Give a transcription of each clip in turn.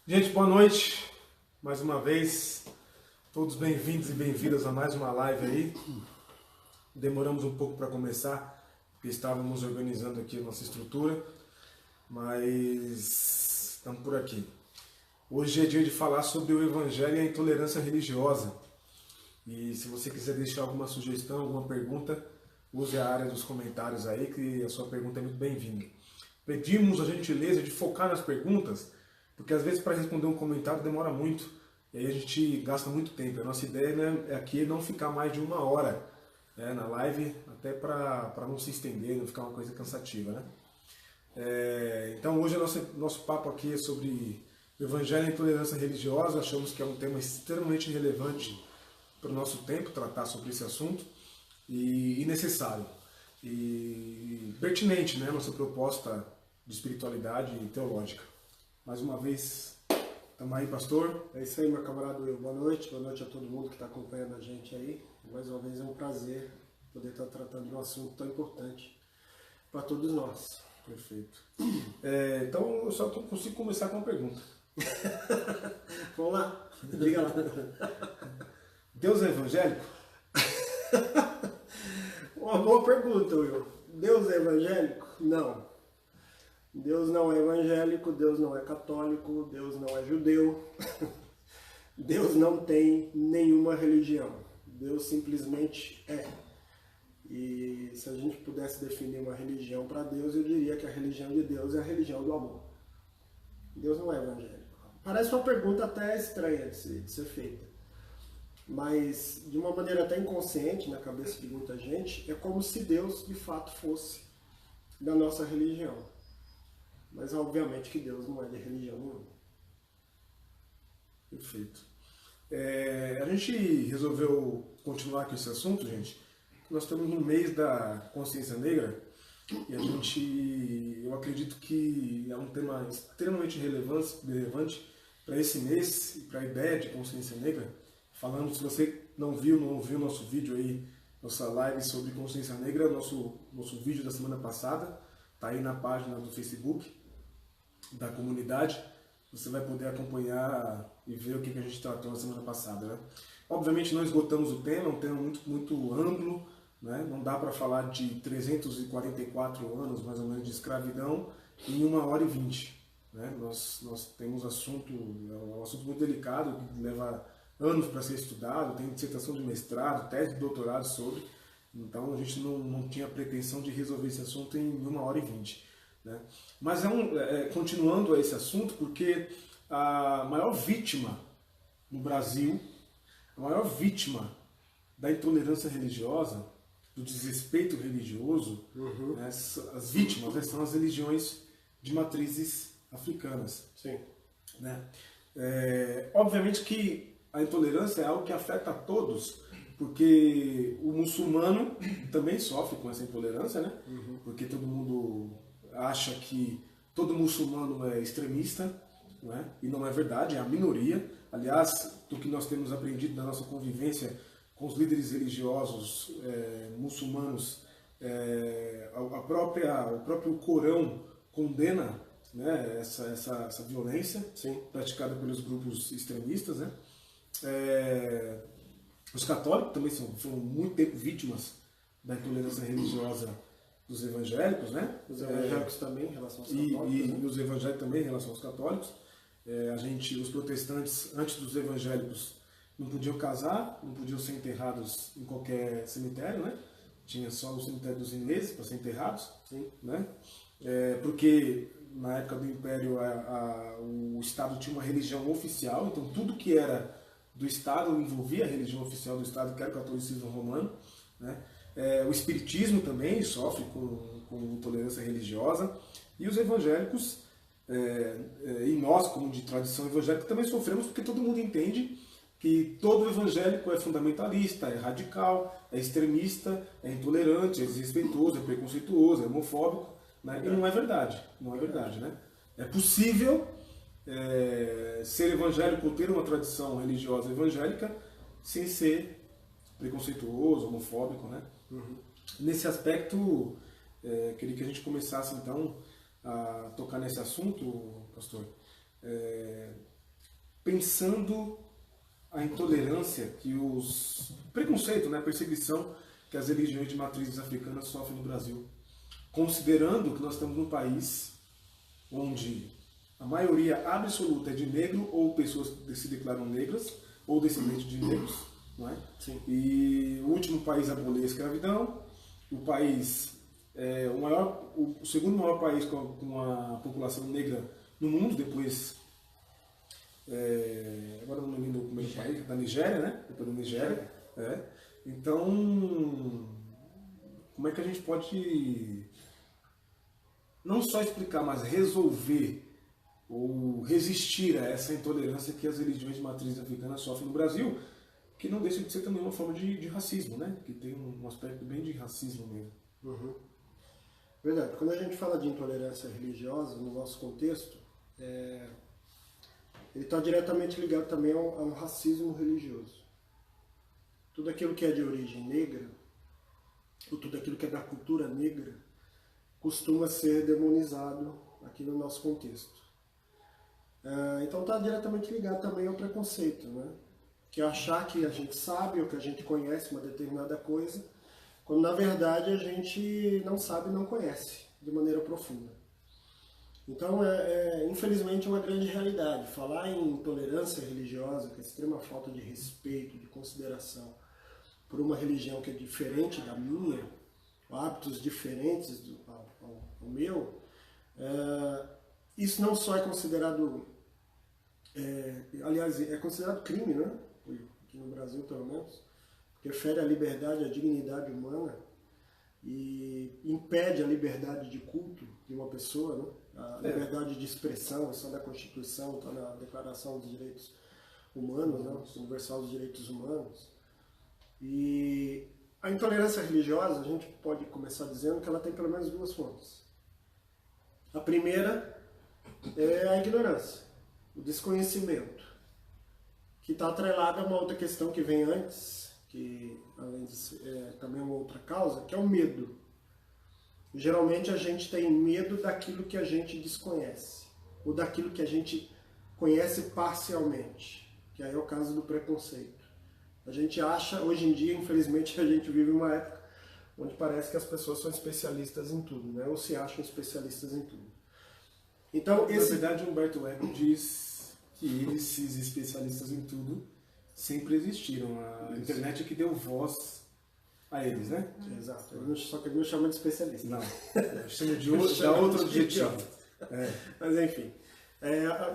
Gente, boa noite. Mais uma vez, todos bem-vindos e bem-vindas a mais uma live aí. Demoramos um pouco para começar, porque estávamos organizando aqui a nossa estrutura, mas estamos por aqui. Hoje é dia de falar sobre o Evangelho e a intolerância religiosa. E se você quiser deixar alguma sugestão, alguma pergunta, use a área dos comentários aí, que a sua pergunta é muito bem-vinda. Pedimos a gentileza de focar nas perguntas, porque às vezes para responder um comentário demora muito, e aí a gente gasta muito tempo. A nossa ideia, né, é aqui não ficar mais de uma hora, né, na live, até para não se estender, não ficar uma coisa cansativa, né? Então hoje nosso papo aqui é sobre Evangelho e intolerância religiosa. Achamos que é um tema extremamente relevante para o nosso tempo, tratar sobre esse assunto, e necessário. E pertinente, né, nossa proposta de espiritualidade teológica. Mais uma vez, estamos aí, pastor. É isso aí, meu camarada Will. Boa noite a todo mundo que está acompanhando a gente aí. Mais uma vez é um prazer poder estar tratando de um assunto tão importante para todos nós. Perfeito. Então eu só consigo começar com uma pergunta. Vamos lá, diga lá. Deus é evangélico? Uma boa pergunta, Will. Deus é evangélico? Não. Deus não é evangélico, Deus não é católico, Deus não é judeu. Deus não tem nenhuma religião. Deus simplesmente é. E se a gente pudesse definir uma religião para Deus, eu diria que a religião de Deus é a religião do amor. Deus não é evangélico. Parece uma pergunta até estranha de ser feita. Mas, de uma maneira até inconsciente na cabeça de muita gente, é como se Deus de fato fosse da nossa religião. Mas, obviamente, que Deus não é de religião nenhuma. Perfeito. A gente resolveu continuar com esse assunto, gente. Nós estamos no mês da consciência negra e eu acredito que é um tema extremamente relevante para esse mês e para a ideia de consciência negra. Falando, se você não ouviu nosso vídeo aí, nossa live sobre consciência negra, nosso vídeo da semana passada, está aí na página do Facebook da comunidade. Você vai poder acompanhar e ver o que a gente tratou na semana passada, né? Obviamente não esgotamos o tema, é um tema muito amplo, né? Não dá para falar de 344 anos, mais ou menos, de escravidão em 1h20. Né? Nós temos é um assunto muito delicado, que leva anos para ser estudado, tem dissertação de mestrado, tese de doutorado sobre, então a gente não tinha pretensão de resolver esse assunto em 1h20. Né? Mas continuando a esse assunto, porque a maior vítima no Brasil, a maior vítima da intolerância religiosa, do desrespeito religioso, né, as vítimas, né, são as religiões de matrizes africanas. Sim. Né? Obviamente que a intolerância é algo que afeta a todos, porque o muçulmano também sofre com essa intolerância, né? Porque todo mundo acha que todo muçulmano é extremista, não é? E não é verdade, é a minoria. Aliás, do que nós temos aprendido na nossa convivência com os líderes religiosos muçulmanos, o próprio Corão condena, né, essa violência. Sim. Praticada pelos grupos extremistas, né? Os católicos também foram muito tempo vítimas da intolerância religiosa dos evangélicos, né? Os evangélicos também, em relação aos católicos. E os evangélicos também em relação aos católicos. Os protestantes, antes dos evangélicos, não podiam casar, não podiam ser enterrados em qualquer cemitério, né? Tinha só o cemitério dos ingleses para ser enterrados. Sim. Né? Porque na época do Império o Estado tinha uma religião oficial, então tudo que era do Estado envolvia a religião oficial do Estado, que era o catolicismo romano. Né? O Espiritismo também sofre com intolerância religiosa, e os evangélicos, e nós, como de tradição evangélica, também sofremos, porque todo mundo entende que todo evangélico é fundamentalista, é radical, é extremista, é intolerante, é desrespeitoso, é preconceituoso, é homofóbico. Né? E não é verdade, não é verdade, né? É possível ser evangélico ou ter uma tradição religiosa evangélica sem ser preconceituoso, homofóbico, né? Nesse aspecto, queria que a gente começasse então a tocar nesse assunto, pastor. pensando a intolerância que os preconceito, né, a perseguição que as religiões de matrizes africanas sofrem no Brasil, considerando que nós estamos num país onde a maioria absoluta é de negro ou pessoas que se declaram negras ou descendentes de negros, não é? Sim. E o último país a abolir a escravidão, o país o segundo maior país com a população negra no mundo, depois agora não me lembro o primeiro país, da Nigéria, né? Depois da Nigéria. Então, como é que a gente pode não só explicar, mas resolver ou resistir a essa intolerância que as religiões de matriz africana sofrem no Brasil, que não deixa de ser também uma forma de racismo, né? Que tem um aspecto bem de racismo mesmo. Uhum. Verdade. Quando a gente fala de intolerância religiosa, no nosso contexto, ele está diretamente ligado também a um racismo religioso. Tudo aquilo que é de origem negra, ou tudo aquilo que é da cultura negra, costuma ser demonizado aqui no nosso contexto. Então está diretamente ligado também ao preconceito, né? Que é achar que a gente sabe ou que a gente conhece uma determinada coisa, quando na verdade a gente não sabe e não conhece de maneira profunda. Então, infelizmente, é uma grande realidade. Falar em intolerância religiosa, que é extrema falta de respeito, de consideração por uma religião que é diferente da minha, hábitos diferentes ao meu, isso não só é considerado, aliás, é considerado crime, né? Aqui no Brasil, pelo menos, porque fere a liberdade, a dignidade humana e impede a liberdade de culto de uma pessoa, né? A liberdade de expressão, isso está na Constituição, está na Declaração dos Direitos Humanos, né? Universal dos Direitos Humanos. E a intolerância religiosa, a gente pode começar dizendo que ela tem pelo menos duas fontes. A primeira é a ignorância, o desconhecimento, que está atrelada a uma outra questão que vem antes, que além de ser também uma outra causa, que é o medo. Geralmente a gente tem medo daquilo que a gente desconhece, ou daquilo que a gente conhece parcialmente, que aí é o caso do preconceito. A gente acha, hoje em dia, infelizmente, a gente vive uma época onde parece que as pessoas são especialistas em tudo, né? Ou se acham especialistas em tudo. Então, na verdade, Humberto Eco diz que esses especialistas em tudo sempre existiram. A internet é que deu voz a eles, né? Exato. Só que ele não chama de especialista. Não. Chama de outro objetivo. Mas, enfim.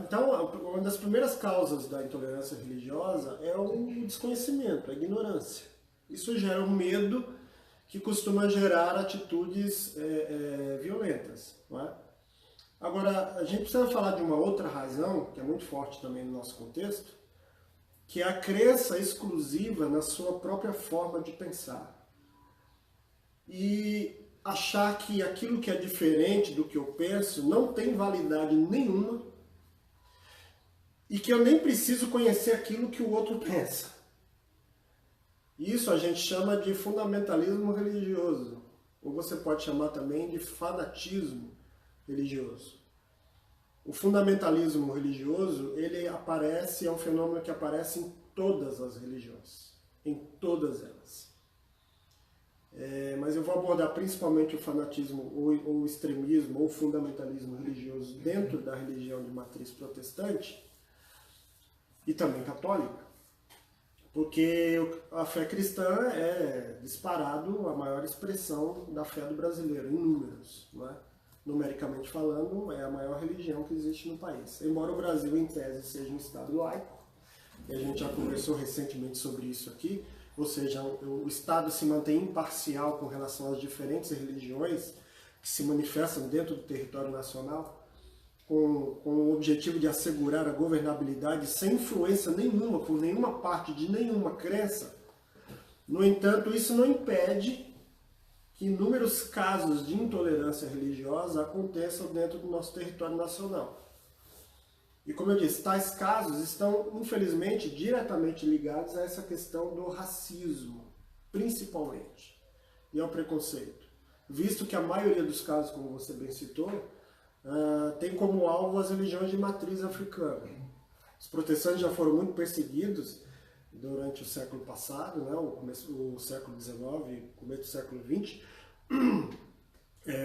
Então, uma das primeiras causas da intolerância religiosa é o desconhecimento, a ignorância. Isso gera um medo que costuma gerar atitudes violentas, não é? Agora, a gente precisa falar de uma outra razão, que é muito forte também no nosso contexto, que é a crença exclusiva na sua própria forma de pensar. E achar que aquilo que é diferente do que eu penso não tem validade nenhuma e que eu nem preciso conhecer aquilo que o outro pensa. Isso a gente chama de fundamentalismo religioso, ou você pode chamar também de fanatismo religioso. O fundamentalismo religioso, ele é um fenômeno que aparece em todas as religiões, em todas elas. Mas eu vou abordar principalmente o fanatismo, ou o extremismo, ou o fundamentalismo religioso dentro da religião de matriz protestante e também católica, porque a fé cristã é disparado a maior expressão da fé do brasileiro, em números, não é? Numericamente falando, é a maior religião que existe no país. Embora o Brasil, em tese, seja um Estado laico, e a gente já conversou recentemente sobre isso aqui, ou seja, o Estado se mantém imparcial com relação às diferentes religiões que se manifestam dentro do território nacional, com o objetivo de assegurar a governabilidade sem influência nenhuma, por nenhuma parte de nenhuma crença. No entanto, isso não impede que inúmeros casos de intolerância religiosa aconteçam dentro do nosso território nacional. E como eu disse, tais casos estão, infelizmente, diretamente ligados a essa questão do racismo, principalmente, e ao preconceito. Visto que a maioria dos casos, como você bem citou, tem como alvo as religiões de matriz africana. Os protestantes já foram muito perseguidos durante o século passado, né? O século XIX, começo do século XX.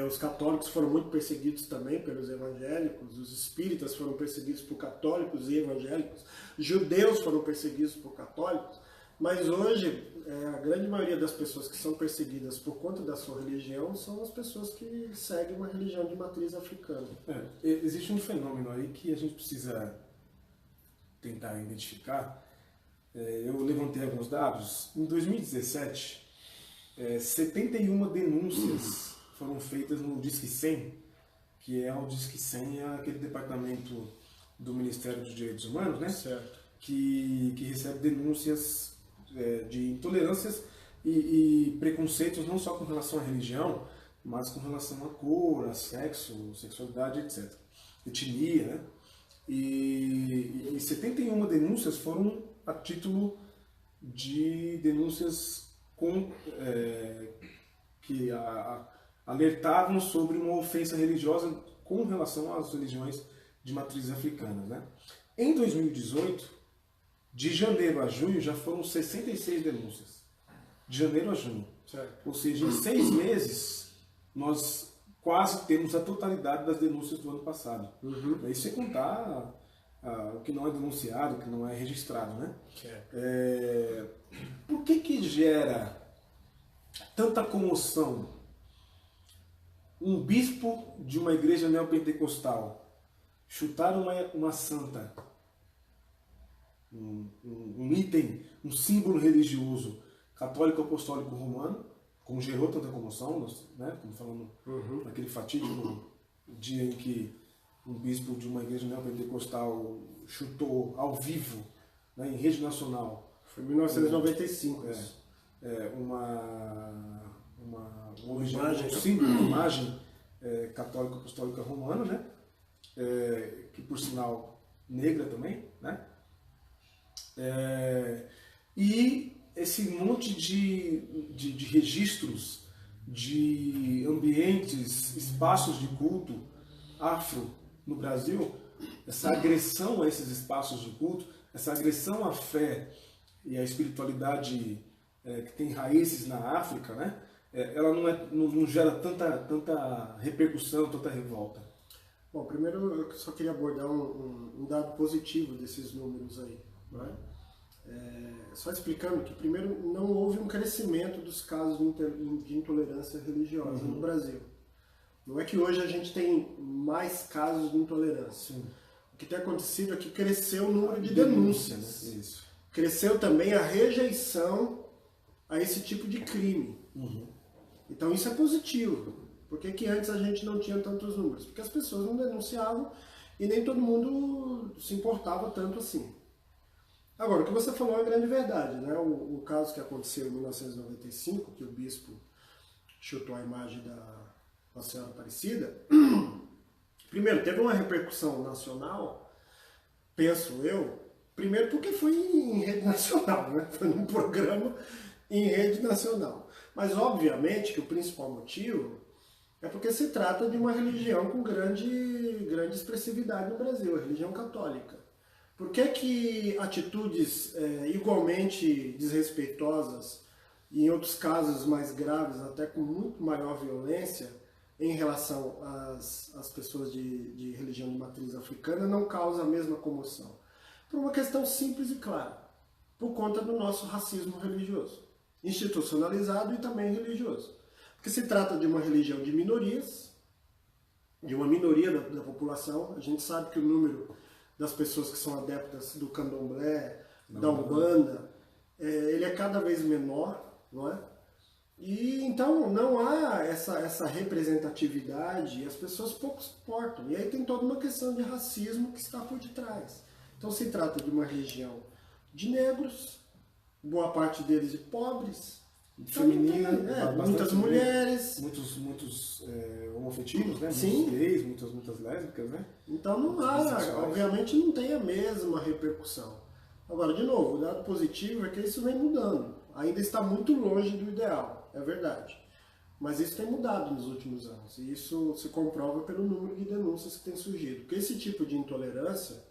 Os católicos foram muito perseguidos também pelos evangélicos, os espíritas foram perseguidos por católicos e evangélicos, judeus foram perseguidos por católicos, mas hoje a grande maioria das pessoas que são perseguidas por conta da sua religião são as pessoas que seguem uma religião de matriz africana. Existe um fenômeno aí que a gente precisa tentar identificar. Eu levantei alguns dados. Em 2017, 71 denúncias foram feitas no Disque 100, que é o Disque 100, é aquele departamento do Ministério dos Direitos Humanos, né? Certo. Que recebe denúncias de intolerâncias e preconceitos não só com relação à religião, mas com relação à cor, a sexo, sexualidade, etc. Etnia, né? E 71 denúncias foram a título de denúncias que alertavam sobre uma ofensa religiosa com relação às religiões de matriz africana, né? Em 2018, de janeiro a junho, já foram 66 denúncias. De janeiro a junho. Certo. Ou seja, em 6 meses, nós quase temos a totalidade das denúncias do ano passado. Isso sem contar o que não é denunciado, o que não é registrado, né? Por que gera tanta comoção um bispo de uma igreja neopentecostal chutar uma santa, um item, um símbolo religioso católico apostólico romano, como gerou tanta comoção, né? Como falando naquele fatídico dia em que um bispo de uma igreja neopentecostal chutou ao vivo, né, em rede nacional. Foi em 1995. Uma imagem católica apostólica romana, né? Que por sinal negra também, né? E esse monte de registros de ambientes, espaços de culto afro no Brasil, essa agressão a esses espaços de culto, essa agressão à fé e à espiritualidade que tem raízes na África, né? Ela não gera tanta repercussão, tanta revolta. Bom, primeiro eu só queria abordar um dado positivo desses números aí, né? Só explicando que, primeiro, não houve um crescimento dos casos de intolerância religiosa no Brasil. Não é que hoje a gente tem mais casos de intolerância. Sim. O que tem acontecido é que cresceu o número de denúncias. Né? Isso. Cresceu também a rejeição a esse tipo de crime. Então isso é positivo. Por que antes a gente não tinha tantos números? Porque as pessoas não denunciavam e nem todo mundo se importava tanto assim. Agora, o que você falou é grande verdade, né? O caso que aconteceu em 1995, que o bispo chutou a imagem da Nossa Senhora Aparecida, primeiro, teve uma repercussão nacional, penso eu, primeiro porque foi em rede nacional, né? Foi num programa em rede nacional. Mas, obviamente, que o principal motivo é porque se trata de uma religião com grande expressividade no Brasil, a religião católica. Por que atitudes igualmente desrespeitosas e em outros casos mais graves, até com muito maior violência, em relação às pessoas de religião de matriz africana, não causam a mesma comoção? Por uma questão simples e clara, por conta do nosso racismo religioso, institucionalizado e também religioso. Porque se trata de uma religião de minorias, de uma minoria da população. A gente sabe que o número das pessoas que são adeptas do candomblé, da umbanda, ele é cada vez menor, não é? E então não há essa representatividade e as pessoas pouco suportam. E aí tem toda uma questão de racismo que está por detrás. Então se trata de uma religião de negros, boa parte deles de pobres, Feminina, muitas mulheres. Muitos homoafetivos, né? Sim. Muitos gays, muitas lésbicas, né? Então não há, obviamente não tem a mesma repercussão. Agora, de novo, o dado positivo é que isso vem mudando. Ainda está muito longe do ideal, é verdade. Mas isso tem mudado nos últimos anos. E isso se comprova pelo número de denúncias que tem surgido. Porque esse tipo de intolerância,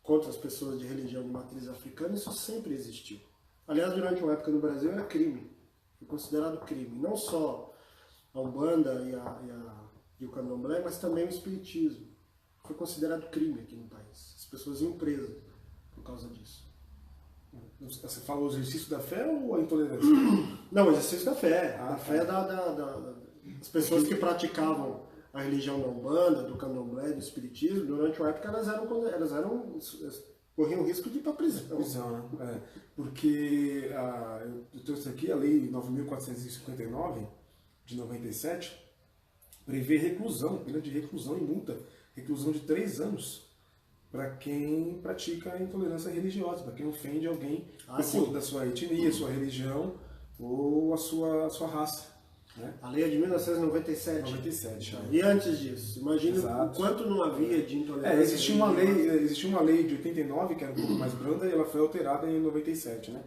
contra as pessoas de religião de matriz africana, isso sempre existiu. Aliás, durante uma época no Brasil era crime, foi considerado crime. Não só a Umbanda e o Candomblé, mas também o Espiritismo. Foi considerado crime aqui no país. As pessoas iam presas por causa disso. Você falou o exercício da fé ou a intolerância? Não, o exercício da fé. A fé das pessoas que praticavam a religião da Umbanda, do Candomblé, do Espiritismo, durante uma época elas corriam risco de ir para a prisão. Né? Porque eu trouxe aqui a Lei 9.459, de 97, prevê reclusão, pena de reclusão e multa, reclusão de 3 anos, para quem pratica a intolerância religiosa, para quem ofende alguém por conta da sua etnia, sua religião ou a sua raça. Né? A lei é de 1997. 97, E antes disso, imagina o quanto não havia de intolerância. Existia uma lei de 89, que era um pouco mais branda, e ela foi alterada em 97. Né?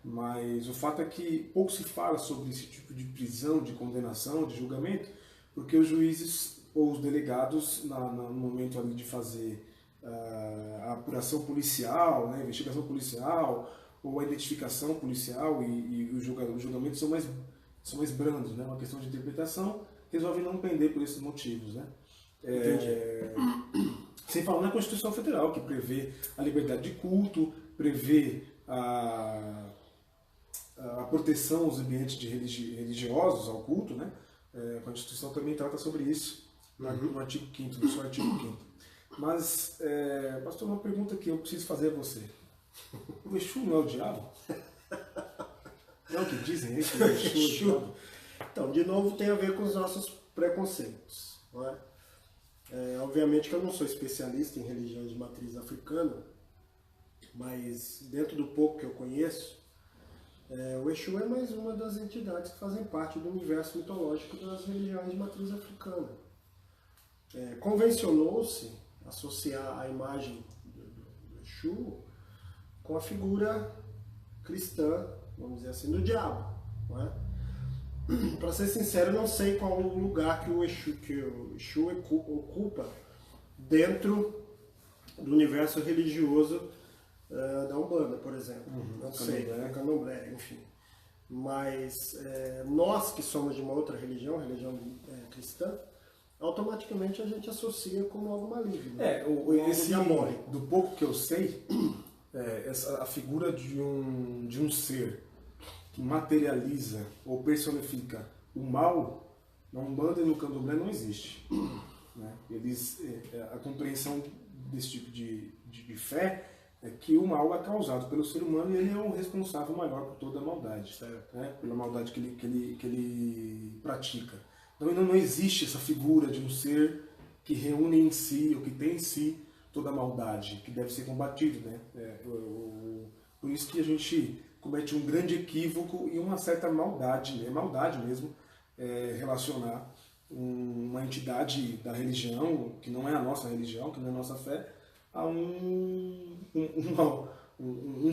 Mas o fato é que pouco se fala sobre esse tipo de prisão, de condenação, de julgamento, porque os juízes ou os delegados, no momento ali de fazer a apuração policial, né, a investigação policial, ou a identificação policial e os julgamentos são mais brandos, né, uma questão de interpretação, resolvem não prender por esses motivos. Né. Sem falar na Constituição Federal, que prevê a liberdade de culto, prevê a proteção aos ambientes religiosos, ao culto, né? A Constituição também trata sobre isso, no artigo 5º, no seu artigo 5º. Mas, pastor, uma pergunta que eu preciso fazer a você. O Exu não é o diabo? É o que dizem aí, que o Exu é o diabo? Então, de novo, tem a ver com os nossos preconceitos. Não é? Obviamente que eu não sou especialista em religião de matriz africana, mas dentro do pouco que eu conheço, o Exu é mais uma das entidades que fazem parte do universo mitológico das religiões de matriz africana. Convencionou-se associar a imagem do Exu com a figura cristã, vamos dizer assim, do diabo. Não é? Para ser sincero, eu não sei qual o lugar que o Exu ocupa dentro do universo religioso da Umbanda, por exemplo. Não sei, Candomblé, enfim. Mas nós que somos de uma outra religião cristã, automaticamente a gente associa como algo maligno. Do pouco que eu sei, a figura de um ser que materializa ou personifica o mal, na Umbanda e no Candomblé não existe. Né? A compreensão desse tipo de fé é que o mal é causado pelo ser humano e ele é o responsável maior por toda a maldade, né? Pela maldade que ele pratica. Então ainda não existe essa figura de um ser que reúne em si, ou que tem em si, toda a maldade, que deve ser combatido. Né? Por isso que a gente comete um grande equívoco e uma certa maldade, maldade mesmo, relacionar uma entidade da religião, que não é a nossa religião, que não é a nossa fé, a um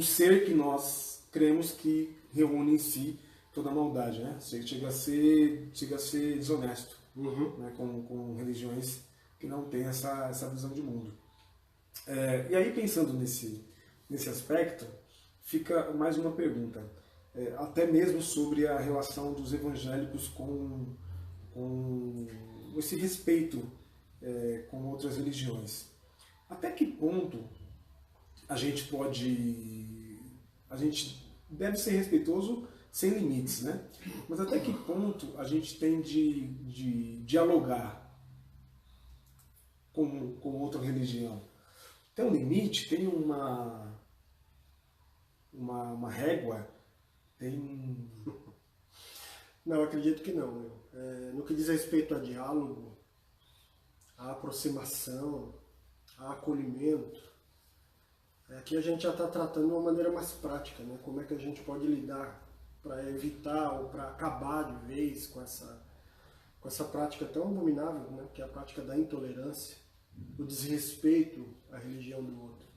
ser que nós cremos que reúne em si toda a maldade, né? Chega a ser desonesto, né? com religiões que não têm essa visão de mundo. E aí, pensando nesse aspecto, fica mais uma pergunta, até mesmo sobre a relação dos evangélicos com esse respeito com outras religiões. Até que ponto a gente deve ser respeitoso sem limites, né? Mas até que ponto a gente tem de dialogar com outra religião? Tem um limite? Tem uma régua? Não, acredito que não. No que diz respeito a diálogo, a aproximação, a acolhimento, aqui a gente já está tratando de uma maneira mais prática, né? Como é que a gente pode lidar para evitar ou para acabar de vez com essa prática tão abominável, né? Que é a prática da intolerância, o desrespeito à religião do outro.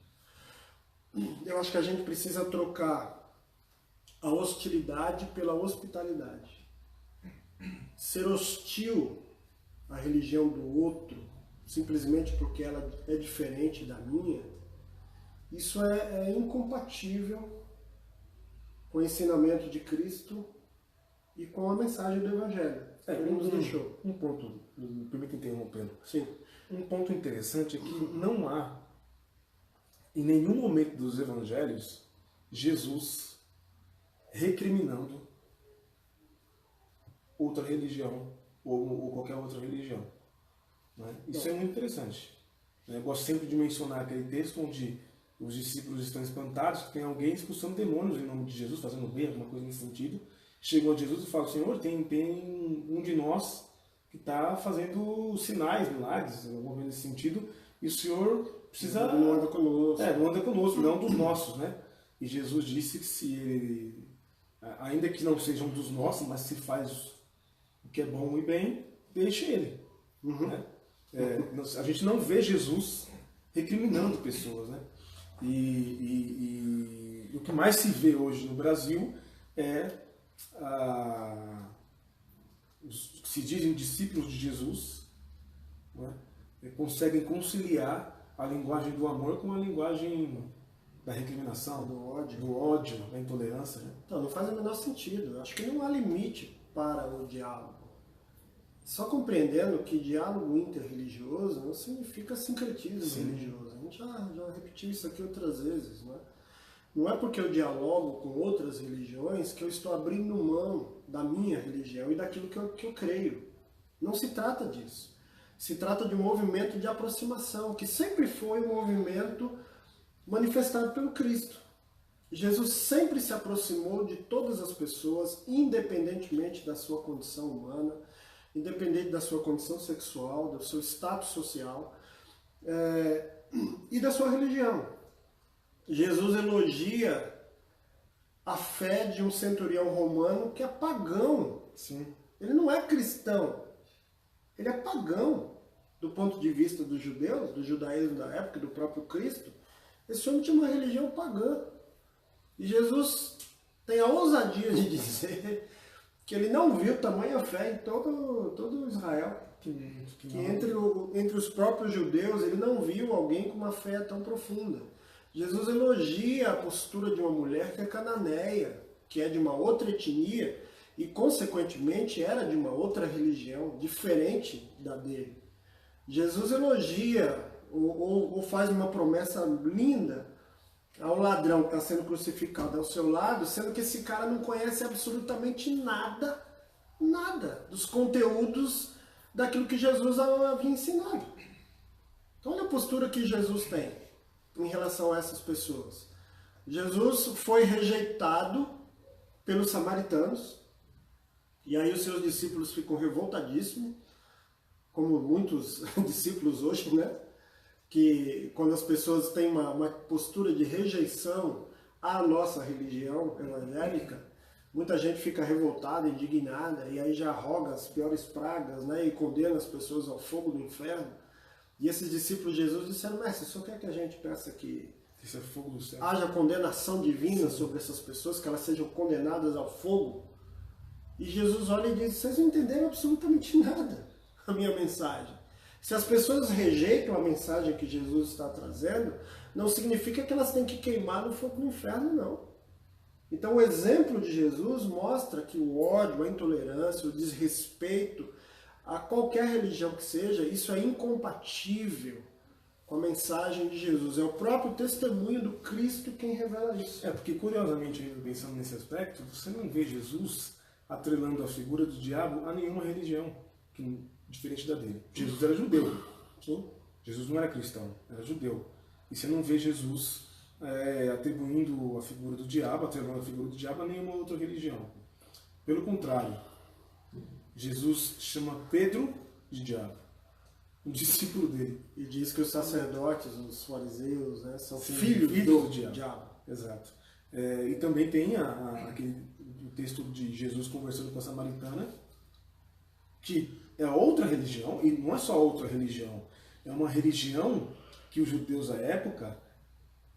Eu acho que a gente precisa trocar a hostilidade pela hospitalidade. Ser hostil à religião do outro, simplesmente porque ela é diferente da minha, Isso é incompatível com o ensinamento de Cristo e com a mensagem do Evangelho que ele nos deixou. Um ponto, me permita interrompendo. Sim. Um ponto interessante é que não há, em nenhum momento dos evangelhos, Jesus recriminando outra religião ou qualquer outra religião. Né? Isso é muito interessante. Eu gosto sempre de mencionar aquele texto onde os discípulos estão espantados que tem alguém expulsando demônios em nome de Jesus, fazendo bem, alguma coisa nesse sentido. Chegam a Jesus e falam: Senhor, tem um de nós que está fazendo sinais, milagres, alguma coisa nesse sentido, e o Senhor precisa... Não anda conosco. Não anda conosco, não dos nossos, né? E Jesus disse que se ele, ainda que não seja um dos nossos, mas se faz o que é bom e bem, deixe ele. Né? A gente não vê Jesus recriminando pessoas, né? E o que mais se vê hoje no Brasil é os que se dizem discípulos de Jesus, né? Conseguem conciliar a linguagem do amor com a linguagem da recriminação, do ódio, da intolerância. Né? Então, não faz o menor sentido. Acho que não há limite para o diálogo. Só compreendendo que diálogo interreligioso não significa sincretismo religioso. A gente já repetiu isso aqui outras vezes. Não é porque eu dialogo com outras religiões que eu estou abrindo mão da minha religião e daquilo que eu creio. Não se trata disso. Se trata de um movimento de aproximação, que sempre foi um movimento manifestado pelo Cristo. Jesus sempre se aproximou de todas as pessoas, independentemente da sua condição humana, independente da sua condição sexual, do seu status social e da sua religião. Jesus elogia a fé de um centurião romano que é pagão. Sim. Ele não é cristão, ele é pagão. Do ponto de vista dos judeus, do judaísmo da época, do próprio Cristo, esse homem tinha uma religião pagã. E Jesus tem a ousadia de dizer que ele não viu tamanha fé em todo Israel. Que entre os próprios judeus ele não viu alguém com uma fé tão profunda. Jesus elogia a postura de uma mulher que é cananeia, que é de uma outra etnia e, consequentemente, era de uma outra religião, diferente da dele. Jesus elogia ou faz uma promessa linda ao ladrão que está sendo crucificado ao seu lado, sendo que esse cara não conhece absolutamente nada dos conteúdos daquilo que Jesus havia ensinado. Então olha a postura que Jesus tem em relação a essas pessoas. Jesus foi rejeitado pelos samaritanos, e aí os seus discípulos ficam revoltadíssimos, como muitos discípulos hoje, né? Que quando as pessoas têm uma postura de rejeição à nossa religião evangélica, muita gente fica revoltada, indignada, e aí já roga as piores pragas, né? E condena as pessoas ao fogo do inferno. E esses discípulos de Jesus disseram: mestre, só quer que a gente peça que isso é fogo do céu. Haja condenação divina sobre essas pessoas, que elas sejam condenadas ao fogo? E Jesus olha e diz: vocês não entenderam absolutamente nada a minha mensagem. Se as pessoas rejeitam a mensagem que Jesus está trazendo, não significa que elas têm que queimar no fogo do inferno, não. Então o exemplo de Jesus mostra que o ódio, a intolerância, o desrespeito a qualquer religião que seja, isso é incompatível com a mensagem de Jesus. É o próprio testemunho do Cristo quem revela isso. Porque curiosamente, pensando nesse aspecto, você não vê Jesus atrelando a figura do diabo a nenhuma religião diferente da dele. Jesus era judeu. Sim. Jesus não era cristão, era judeu. E você não vê Jesus atribuindo a figura do diabo, atrelando a figura do diabo a nenhuma outra religião. Pelo contrário, Jesus chama Pedro de diabo, um discípulo dele. E diz que os sacerdotes, os fariseus, né, são Sim, filhos do diabo. Exato. E também tem o texto de Jesus conversando com a samaritana, que é outra religião, e não é só outra religião, é uma religião que os judeus à época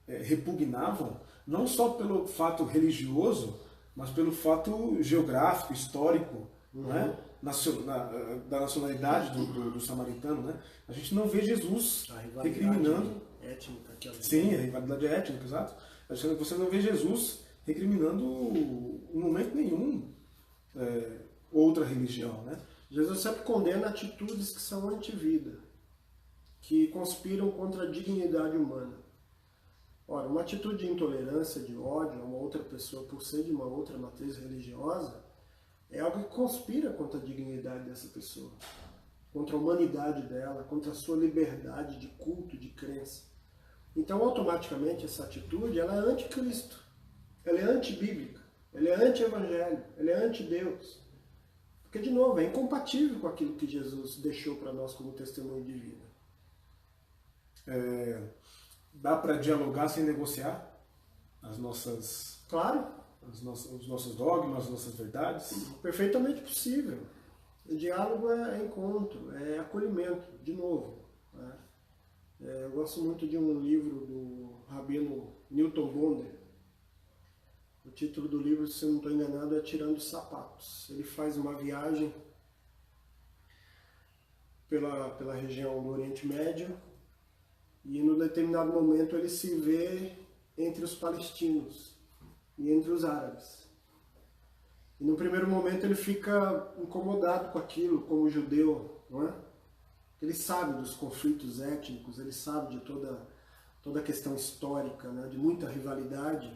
repugnavam, não só pelo fato religioso, mas pelo fato geográfico, histórico, né? Da nacionalidade do samaritano. Né? A gente não vê Jesus recriminando étnica que havia. Sim, a rivalidade étnica, exato. Você não vê Jesus recriminando em momento nenhum outra religião, né? Jesus sempre condena atitudes que são antivida, que conspiram contra a dignidade humana. Ora, uma atitude de intolerância, de ódio a uma outra pessoa por ser de uma outra matriz religiosa é algo que conspira contra a dignidade dessa pessoa, contra a humanidade dela, contra a sua liberdade de culto, de crença. Então, automaticamente, essa atitude ela é anticristo, ela é antibíblica, ela é anti-evangelho, ela é anti-Deus. Porque, de novo, é incompatível com aquilo que Jesus deixou para nós como testemunho de vida. Dá para dialogar sem negociar as nossas, Claro, os nossos dogmas, as nossas verdades? perfeitamente possível. O diálogo é encontro, é acolhimento, de novo. Né? Eu gosto muito de um livro do rabino Newton Bonder. O título do livro, se eu não estou enganado, é Tirando os Sapatos. Ele faz uma viagem pela região do Oriente Médio e, num determinado momento, ele se vê entre os palestinos e entre os árabes. E no primeiro momento ele fica incomodado com aquilo, como judeu, não é? Ele sabe dos conflitos étnicos, ele sabe de toda a questão histórica, né? De muita rivalidade,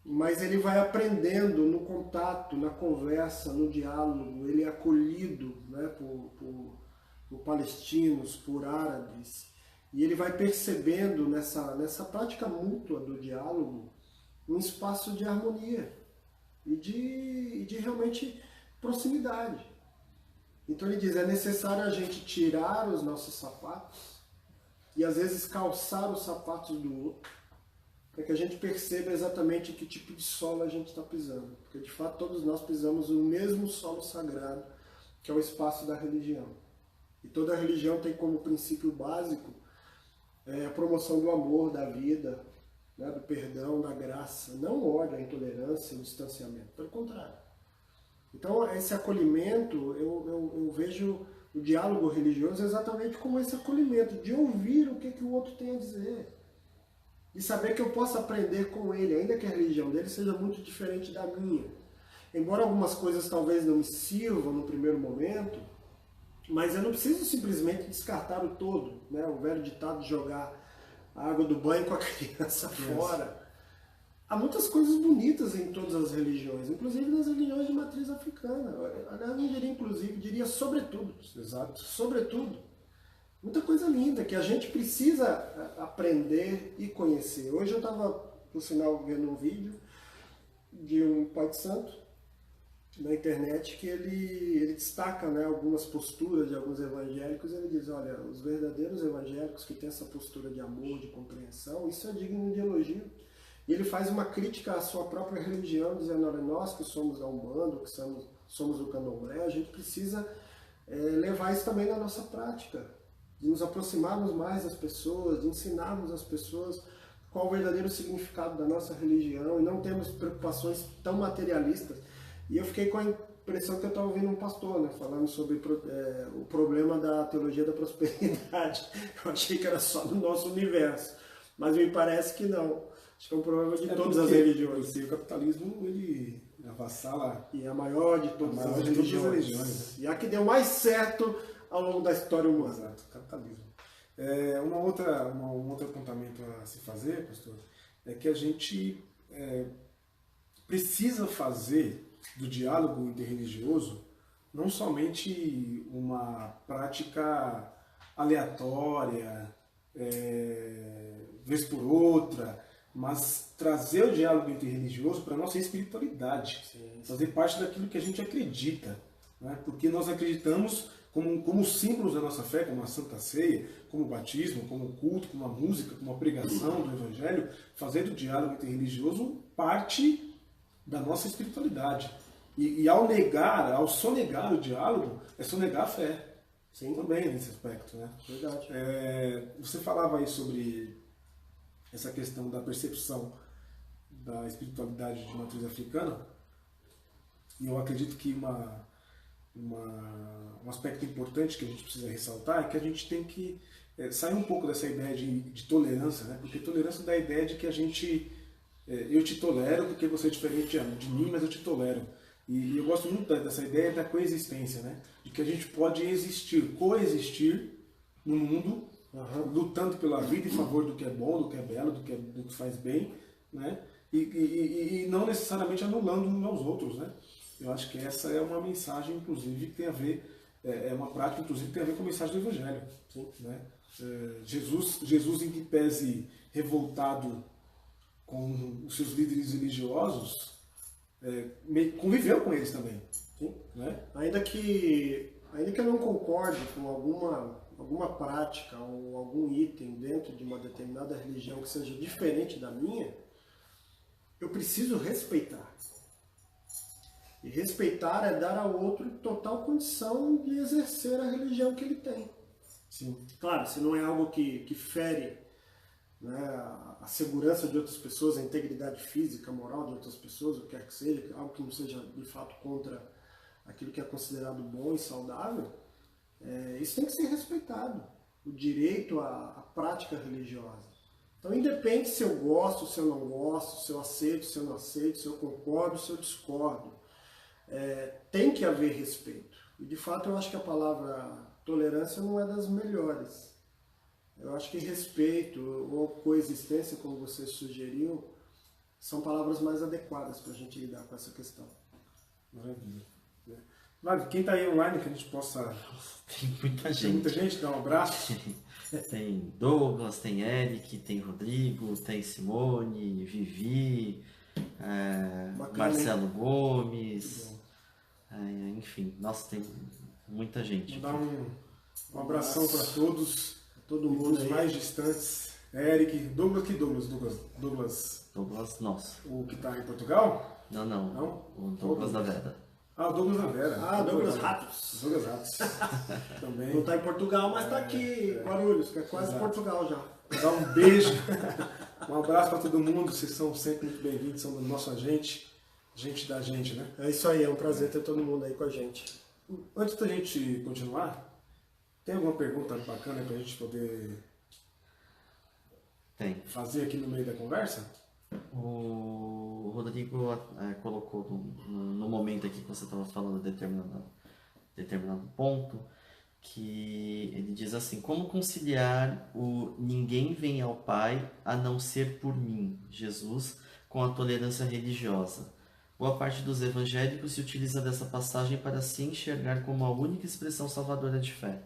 mas ele vai aprendendo no contato, na conversa, no diálogo, ele é acolhido, né? por palestinos, por árabes, e ele vai percebendo nessa prática mútua do diálogo um espaço de harmonia e de realmente proximidade. Então ele diz, é necessário a gente tirar os nossos sapatos e às vezes calçar os sapatos do outro, para que a gente perceba exatamente que tipo de solo a gente está pisando. Porque de fato todos nós pisamos no mesmo solo sagrado, que é o espaço da religião. E toda religião tem como princípio básico a promoção do amor, da vida, né, do perdão, da graça, não o ódio, a intolerância, o distanciamento, pelo contrário. Então, esse acolhimento, eu vejo o diálogo religioso exatamente como esse acolhimento, de ouvir o que o outro tem a dizer, de saber que eu posso aprender com ele, ainda que a religião dele seja muito diferente da minha. Embora algumas coisas talvez não me sirvam no primeiro momento, mas eu não preciso simplesmente descartar o todo, né? O velho ditado de jogar a água do banho com a criança fora. Há muitas coisas bonitas em todas as religiões, inclusive nas religiões de matriz africana. Aliás, não diria inclusive, diria sobretudo. Exato. Sobretudo. Muita coisa linda que a gente precisa aprender e conhecer. Hoje eu estava, por sinal, vendo um vídeo de um pai de santo na internet que ele destaca, né, algumas posturas de alguns evangélicos. Ele diz, olha, os verdadeiros evangélicos que têm essa postura de amor, de compreensão, isso é digno de elogio. E ele faz uma crítica à sua própria religião, dizendo, olha, nós que somos da Umbanda, que somos do Candomblé, a gente precisa levar isso também na nossa prática, de nos aproximarmos mais das pessoas, de ensinarmos as pessoas qual o verdadeiro significado da nossa religião, e não termos preocupações tão materialistas. E eu fiquei com a impressão que eu estava ouvindo um pastor, né, falando sobre o problema da teologia da prosperidade. Eu achei que era só do nosso universo, mas me parece que não. Acho que é um problema de todas as religiões. Porque o capitalismo, ele avassala... E é a maior de todas as religiões. E a que deu mais certo ao longo da história humana. Exato, capitalismo. Um outro apontamento a se fazer, pastor, é que a gente precisa fazer do diálogo interreligioso não somente uma prática aleatória, vez por outra, mas trazer o diálogo interreligioso para a nossa espiritualidade, fazer parte daquilo que a gente acredita, né? Porque nós acreditamos como símbolos da nossa fé, como a Santa Ceia, como o batismo, como o culto, como a música, como a pregação do Evangelho, fazer do diálogo interreligioso parte da nossa espiritualidade. E ao sonegar o diálogo, é sonegar a fé. Sim. Também nesse aspecto, né? Verdade. Você falava aí sobre essa questão da percepção da espiritualidade de matriz africana, e eu acredito que um aspecto importante que a gente precisa ressaltar é que a gente tem que sair um pouco dessa ideia de tolerância, né? Porque tolerância dá a ideia de que a gente, eu te tolero porque você é diferente de mim, mas eu te tolero. E eu gosto muito dessa ideia da coexistência, né? De que a gente pode existir, coexistir no mundo, lutando pela vida em favor do que é bom, do que é belo, do que faz bem, né? E não necessariamente anulando uns aos outros, né? Eu acho que essa é uma mensagem, inclusive, que tem a ver, é uma prática, inclusive, que tem a ver com a mensagem do Evangelho, né? Jesus, em que pese revoltado com os seus líderes religiosos, conviveu com eles também. Sim. Né? Ainda que eu não concorde com alguma prática ou algum item dentro de uma determinada religião que seja diferente da minha, eu preciso respeitar. E respeitar é dar ao outro total condição de exercer a religião que ele tem. Sim. Claro, se não é algo que fere, né, a segurança de outras pessoas, a integridade física, moral de outras pessoas, o que quer que seja, algo que não seja de fato contra aquilo que é considerado bom e saudável, isso tem que ser respeitado. O direito à prática religiosa. Então, independe se eu gosto, se eu não gosto, se eu aceito, se eu não aceito, se eu concordo, se eu discordo. Tem que haver respeito. E, de fato, eu acho que a palavra tolerância não é das melhores. Eu acho que respeito ou coexistência, como você sugeriu, são palavras mais adequadas para a gente lidar com essa questão. Maravilha. Vale, quem está aí online que a gente possa... Tem muita gente. Tem muita gente, dá um abraço. Tem Douglas, tem Eric, tem Rodrigo, tem Simone, Vivi, Marcelo Gomes, enfim, nossa, tem muita gente. Vou dar um abração para todos, todo mundo os mais distantes. Eric, Douglas, nosso. O que está em Portugal? Não? O Douglas da Vera. O Douglas da Vera. Douglas Ratos. Douglas Ratos. Também. Não está em Portugal, mas está aqui, Guarulhos, que é quase Exato. Portugal já. Vou dar um beijo, um abraço para todo mundo, vocês são sempre muito bem-vindos, são do nosso gente da gente, né? É isso aí, é um prazer ter todo mundo aí com a gente. Antes da gente continuar, tem alguma pergunta bacana para a gente poder fazer aqui no meio da conversa? O Rodrigo colocou no momento aqui que você estava falando de determinado ponto, que ele diz assim: como conciliar o ninguém vem ao Pai a não ser por mim, Jesus, com a tolerância religiosa? Boa parte dos evangélicos se utiliza dessa passagem para se enxergar como a única expressão salvadora de fé.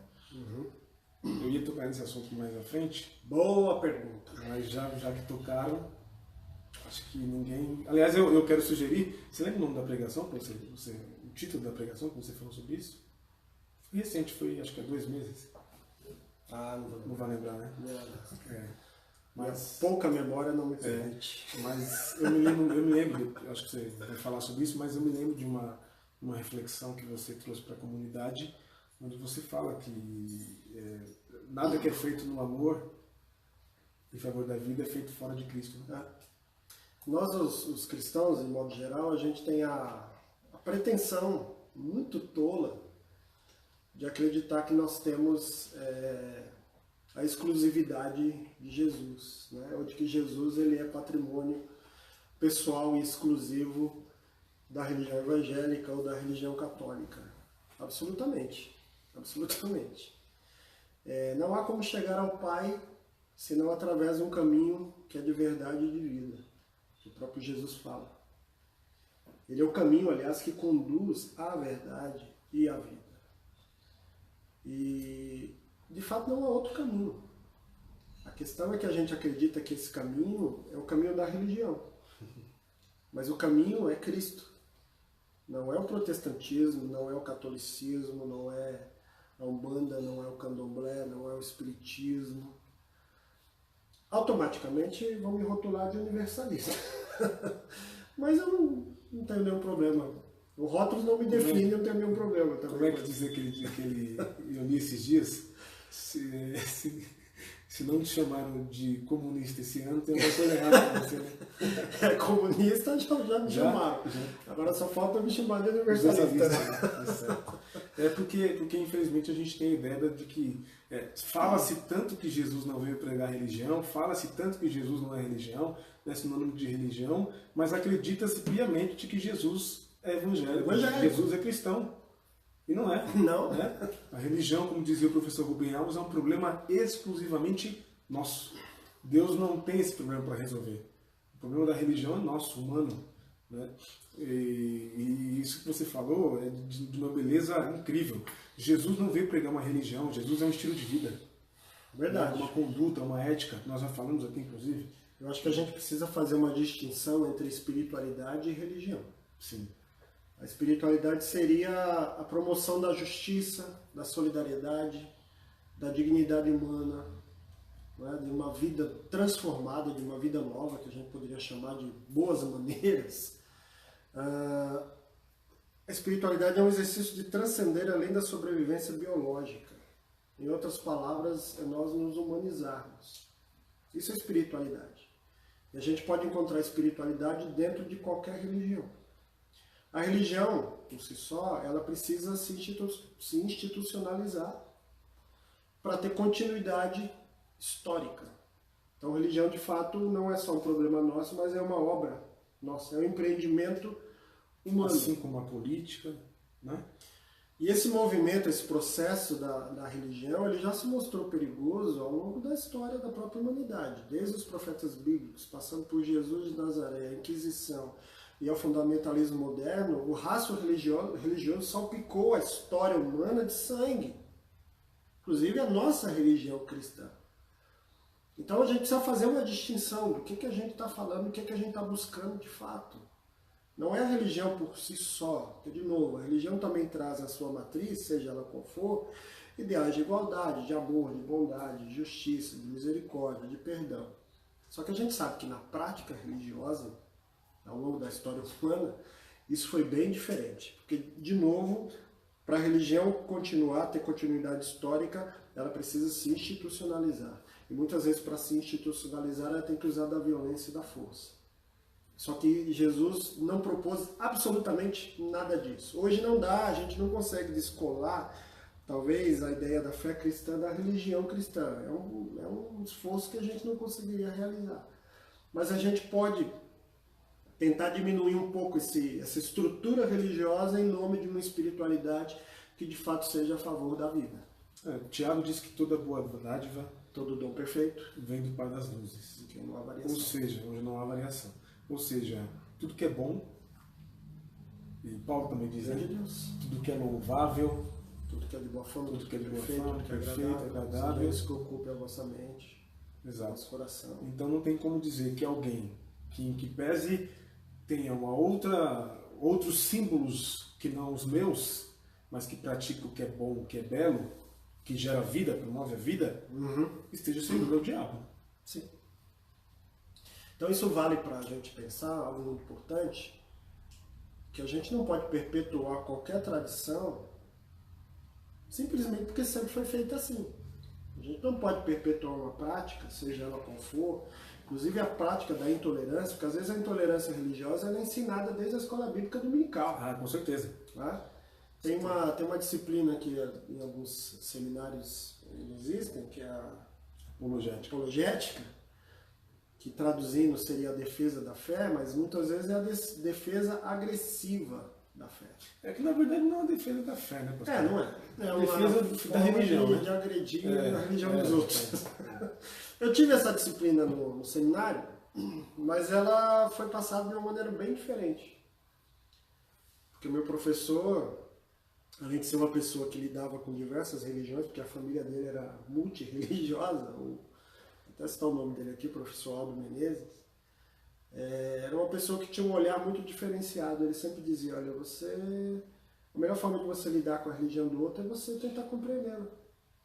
Eu ia tocar nesse assunto mais à frente. Boa pergunta. Mas já que tocaram, acho que ninguém... Aliás, eu quero sugerir... Você lembra o nome da pregação? O título da pregação que você falou sobre isso? Foi recente, foi acho que há 2 meses. Não vai lembrar, né? Mas pouca memória não me permite. Mas eu me lembro, acho que você vai falar sobre isso, mas eu me lembro de uma reflexão que você trouxe para a comunidade, onde você fala que nada que é feito no amor em favor da vida é feito fora de Cristo. Né? Nós, os cristãos, em modo geral, a gente tem a pretensão muito tola de acreditar que nós temos a exclusividade de Jesus, né? Ou de que Jesus ele é patrimônio pessoal e exclusivo da religião evangélica ou da religião católica. Absolutamente. Absolutamente. Não há como chegar ao Pai senão através de um caminho que é de verdade e de vida, que o próprio Jesus fala. Ele é o caminho, aliás, que conduz à verdade e à vida. E, de fato, não há outro caminho. A questão é que a gente acredita que esse caminho é o caminho da religião. Mas o caminho é Cristo. Não é o protestantismo, não é o catolicismo, não é a Umbanda, não é o candomblé, não é o espiritismo. Automaticamente vão me rotular de universalista. Mas eu não tenho nenhum problema. O rótulo não me define, eu não tenho nenhum problema também. Como é que dizer que ele eu li esses dias? Se Se não te chamaram de comunista esse ano, tem alguma coisa errada com você, né? Comunista já me chamaram. Agora só falta me chamar de universalista. Tá certo. Porque infelizmente a gente tem a ideia de que fala-se tanto que Jesus não veio pregar religião, fala-se tanto que Jesus não é religião, não é sinônimo de religião, mas acredita-se piamente de que Jesus é evangélico, Jesus é cristão. E não é. Não. Né? A religião, como dizia o professor Rubem Alves, é um problema exclusivamente nosso. Deus não tem esse problema para resolver. O problema da religião é nosso, humano. Né? E isso que você falou é de uma beleza incrível. Jesus não veio pregar uma religião, Jesus é um estilo de vida. Verdade. Uma conduta, uma ética. Nós já falamos aqui, inclusive. Eu acho que a gente precisa fazer uma distinção entre espiritualidade e religião. Sim. A espiritualidade seria a promoção da justiça, da solidariedade, da dignidade humana, né? De uma vida transformada, de uma vida nova, que a gente poderia chamar de boas maneiras. A espiritualidade é um exercício de transcender além da sobrevivência biológica. Em outras palavras, é nós nos humanizarmos. Isso é espiritualidade. E a gente pode encontrar espiritualidade dentro de qualquer religião. A religião, por si só, ela precisa se institucionalizar para ter continuidade histórica. Então, a religião, de fato, não é só um problema nosso, mas é uma obra nossa, é um empreendimento humano. Assim como a política, né? E esse movimento, esse processo da religião, ele já se mostrou perigoso ao longo da história da própria humanidade. Desde os profetas bíblicos, passando por Jesus de Nazaré, a Inquisição, e ao fundamentalismo moderno, o rastro religioso salpicou a história humana de sangue. Inclusive a nossa religião cristã. Então a gente precisa fazer uma distinção do que a gente está falando, do que a gente está buscando de fato. Não é a religião por si só, porque, de novo, a religião também traz a sua matriz, seja ela qual for, ideais de igualdade, de amor, de bondade, de justiça, de misericórdia, de perdão. Só que a gente sabe que na prática religiosa, ao longo da história humana, isso foi bem diferente. Porque, de novo, para a religião continuar, ter continuidade histórica, ela precisa se institucionalizar. E muitas vezes, para se institucionalizar, ela tem que usar da violência e da força. Só que Jesus não propôs absolutamente nada disso. Hoje não dá, a gente não consegue descolar, talvez, a ideia da fé cristã da religião cristã. É um esforço que a gente não conseguiria realizar. Mas a gente pode tentar diminuir um pouco essa estrutura religiosa em nome de uma espiritualidade que de fato seja a favor da vida. Tiago diz que toda boa dádiva, todo dom perfeito, vem do Pai das Luzes. Que não há variação. Ou seja, onde não há variação. Ou seja, tudo que é bom, e Paulo também diz, de Deus. Tudo que é louvável, tudo que é de boa fama, tudo que é de boa perfeito, fama, tudo que é perfeito, agradável. Deus que ocupe a vossa mente, exato, nosso coração. Então não tem como dizer que alguém que pese tenha outros símbolos que não os meus, mas que pratica o que é bom, o que é belo, que gera vida, promove a vida, esteja servindo ao diabo. Sim. Então isso vale para a gente pensar algo muito importante, que a gente não pode perpetuar qualquer tradição simplesmente porque sempre foi feita assim. A gente não pode perpetuar uma prática, seja ela qual for, inclusive a prática da intolerância, porque às vezes a intolerância religiosa ela é ensinada desde a escola bíblica dominical. Ah, com certeza. Tá? Tem uma disciplina que em alguns seminários existem, que é a apologética, que traduzindo seria a defesa da fé, mas muitas vezes é a defesa agressiva da fé. É que na verdade não é uma defesa da fé, né, pastor? Não é. É uma defesa da religião, de agredir a religião dos outros. Eu tive essa disciplina no seminário, mas ela foi passada de uma maneira bem diferente. Porque o meu professor, além de ser uma pessoa que lidava com diversas religiões, porque a família dele era multirreligiosa, até citar o nome dele aqui, o professor Aldo Menezes, era uma pessoa que tinha um olhar muito diferenciado. Ele sempre dizia, olha, a melhor forma de você lidar com a religião do outro é você tentar compreendê-la.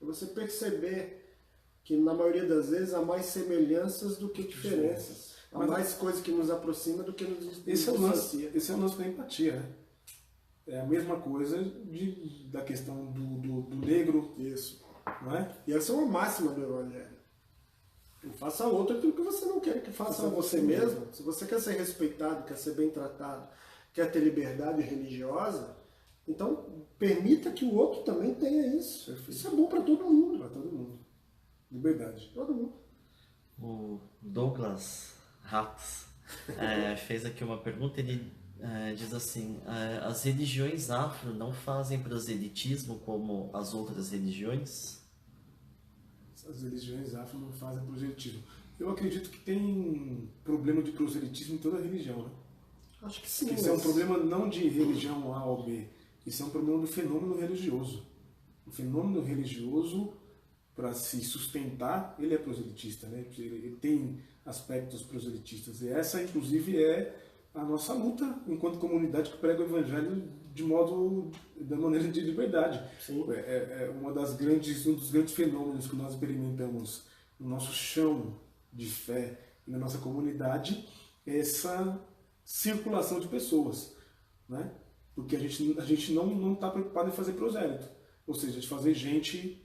É você perceber que na maioria das vezes há mais semelhanças do que diferenças. Há mais coisas que nos aproximam do que nos distancia. Esse é o lance da empatia, né? É a mesma coisa da questão do negro. Isso. Não é? E essa é uma máxima do Evangelho. Não faça ao outro aquilo que você não quer que faça a você mesmo. Se você quer ser respeitado, quer ser bem tratado, quer ter liberdade religiosa, então permita que o outro também tenha isso. Perfeito. Isso é bom para todo mundo. Para todo mundo. Liberdade. Todo mundo. O Douglas Ratos fez aqui uma pergunta, ele diz assim, as religiões afro não fazem proselitismo como as outras religiões? As religiões afro não fazem proselitismo. Eu acredito que tem problema de proselitismo em toda religião, né? Acho que sim. Isso é um problema não de religião A ou B, isso é um problema do fenômeno religioso. O fenômeno religioso, para se sustentar, ele é proselitista, né? Ele tem aspectos proselitistas. E essa, inclusive, é a nossa luta enquanto comunidade que prega o evangelho da maneira de liberdade. Sim. É um dos grandes fenômenos que nós experimentamos no nosso chão de fé e na nossa comunidade, é essa circulação de pessoas, né? Porque a gente não está preocupado em fazer prosélito, ou seja, de fazer gente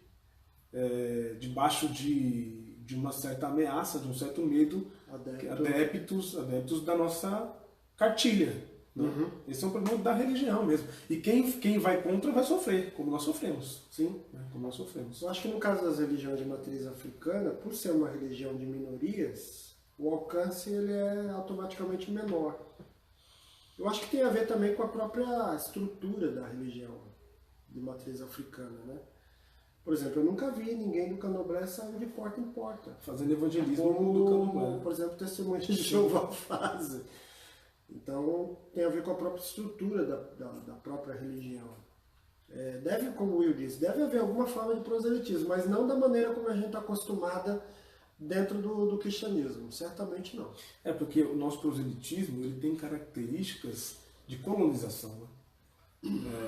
debaixo de uma certa ameaça, de um certo medo, adeptos da nossa cartilha. Né? Uhum. Esse é um problema da religião mesmo. E quem vai contra vai sofrer, como nós sofremos. Sim. Né? Como nós sofremos. Eu acho que no caso das religiões de matriz africana, por ser uma religião de minorias, o alcance ele é automaticamente menor. Eu acho que tem a ver também com a própria estrutura da religião de matriz africana, né? Por exemplo, eu nunca vi ninguém do Candomblé saindo de porta em porta. Fazendo evangelismo Como, do Candomblé. por exemplo, Testemunhas de Jeová fazem. Então, tem a ver com a própria estrutura da própria religião. Deve, como o Will disse, deve haver alguma forma de proselitismo, mas não da maneira como a gente está acostumada dentro do cristianismo. Certamente não. Porque o nosso proselitismo ele tem características de colonização. Né?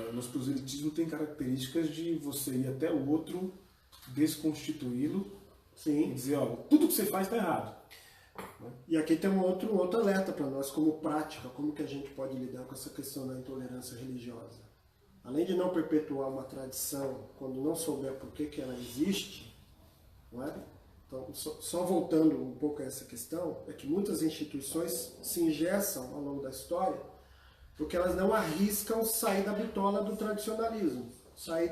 O nosso proselitismo tem características de você ir até o outro, desconstituí-lo, Sim. E dizer, ó, tudo que você faz está errado. E aqui tem um outro alerta para nós, como prática, como que a gente pode lidar com essa questão da intolerância religiosa. Além de não perpetuar uma tradição quando não souber por que ela existe, não é? Então, só voltando um pouco a essa questão, é que muitas instituições se engessam ao longo da história porque elas não arriscam sair da bitola do tradicionalismo, sair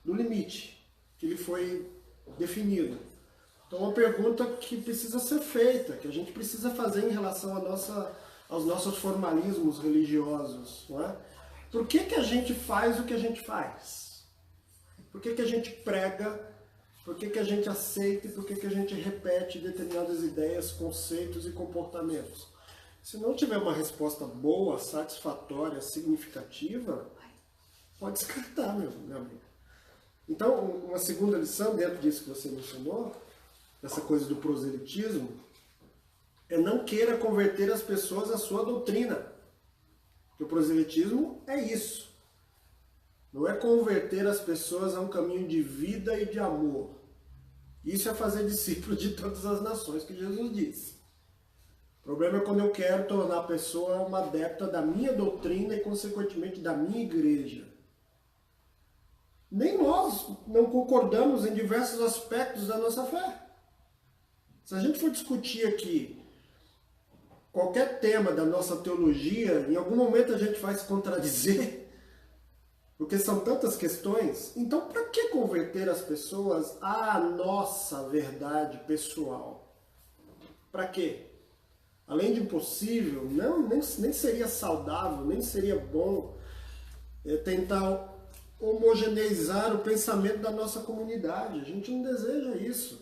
do limite que lhe foi definido. Então, uma pergunta que precisa ser feita, que a gente precisa fazer em relação aos nossos formalismos religiosos, não é? Por que a gente faz o que a gente faz? Por que a gente prega? Por que a gente aceita e por que a gente repete determinadas ideias, conceitos e comportamentos? Se não tiver uma resposta boa, satisfatória, significativa, pode descartar, meu amigo. Então, uma segunda lição dentro disso que você mencionou, essa coisa do proselitismo, é não queira converter as pessoas à sua doutrina. Porque o proselitismo é isso. Não é converter as pessoas a um caminho de vida e de amor. Isso é fazer discípulo de todas as nações, que Jesus disse. O problema é quando eu quero tornar a pessoa uma adepta da minha doutrina e, consequentemente, da minha igreja. Nem nós não concordamos em diversos aspectos da nossa fé. Se a gente for discutir aqui qualquer tema da nossa teologia, em algum momento a gente vai se contradizer, porque são tantas questões. Então, para que converter as pessoas à nossa verdade pessoal? Para quê? Além de impossível, nem seria saudável, nem seria bom tentar homogeneizar o pensamento da nossa comunidade. A gente não deseja isso.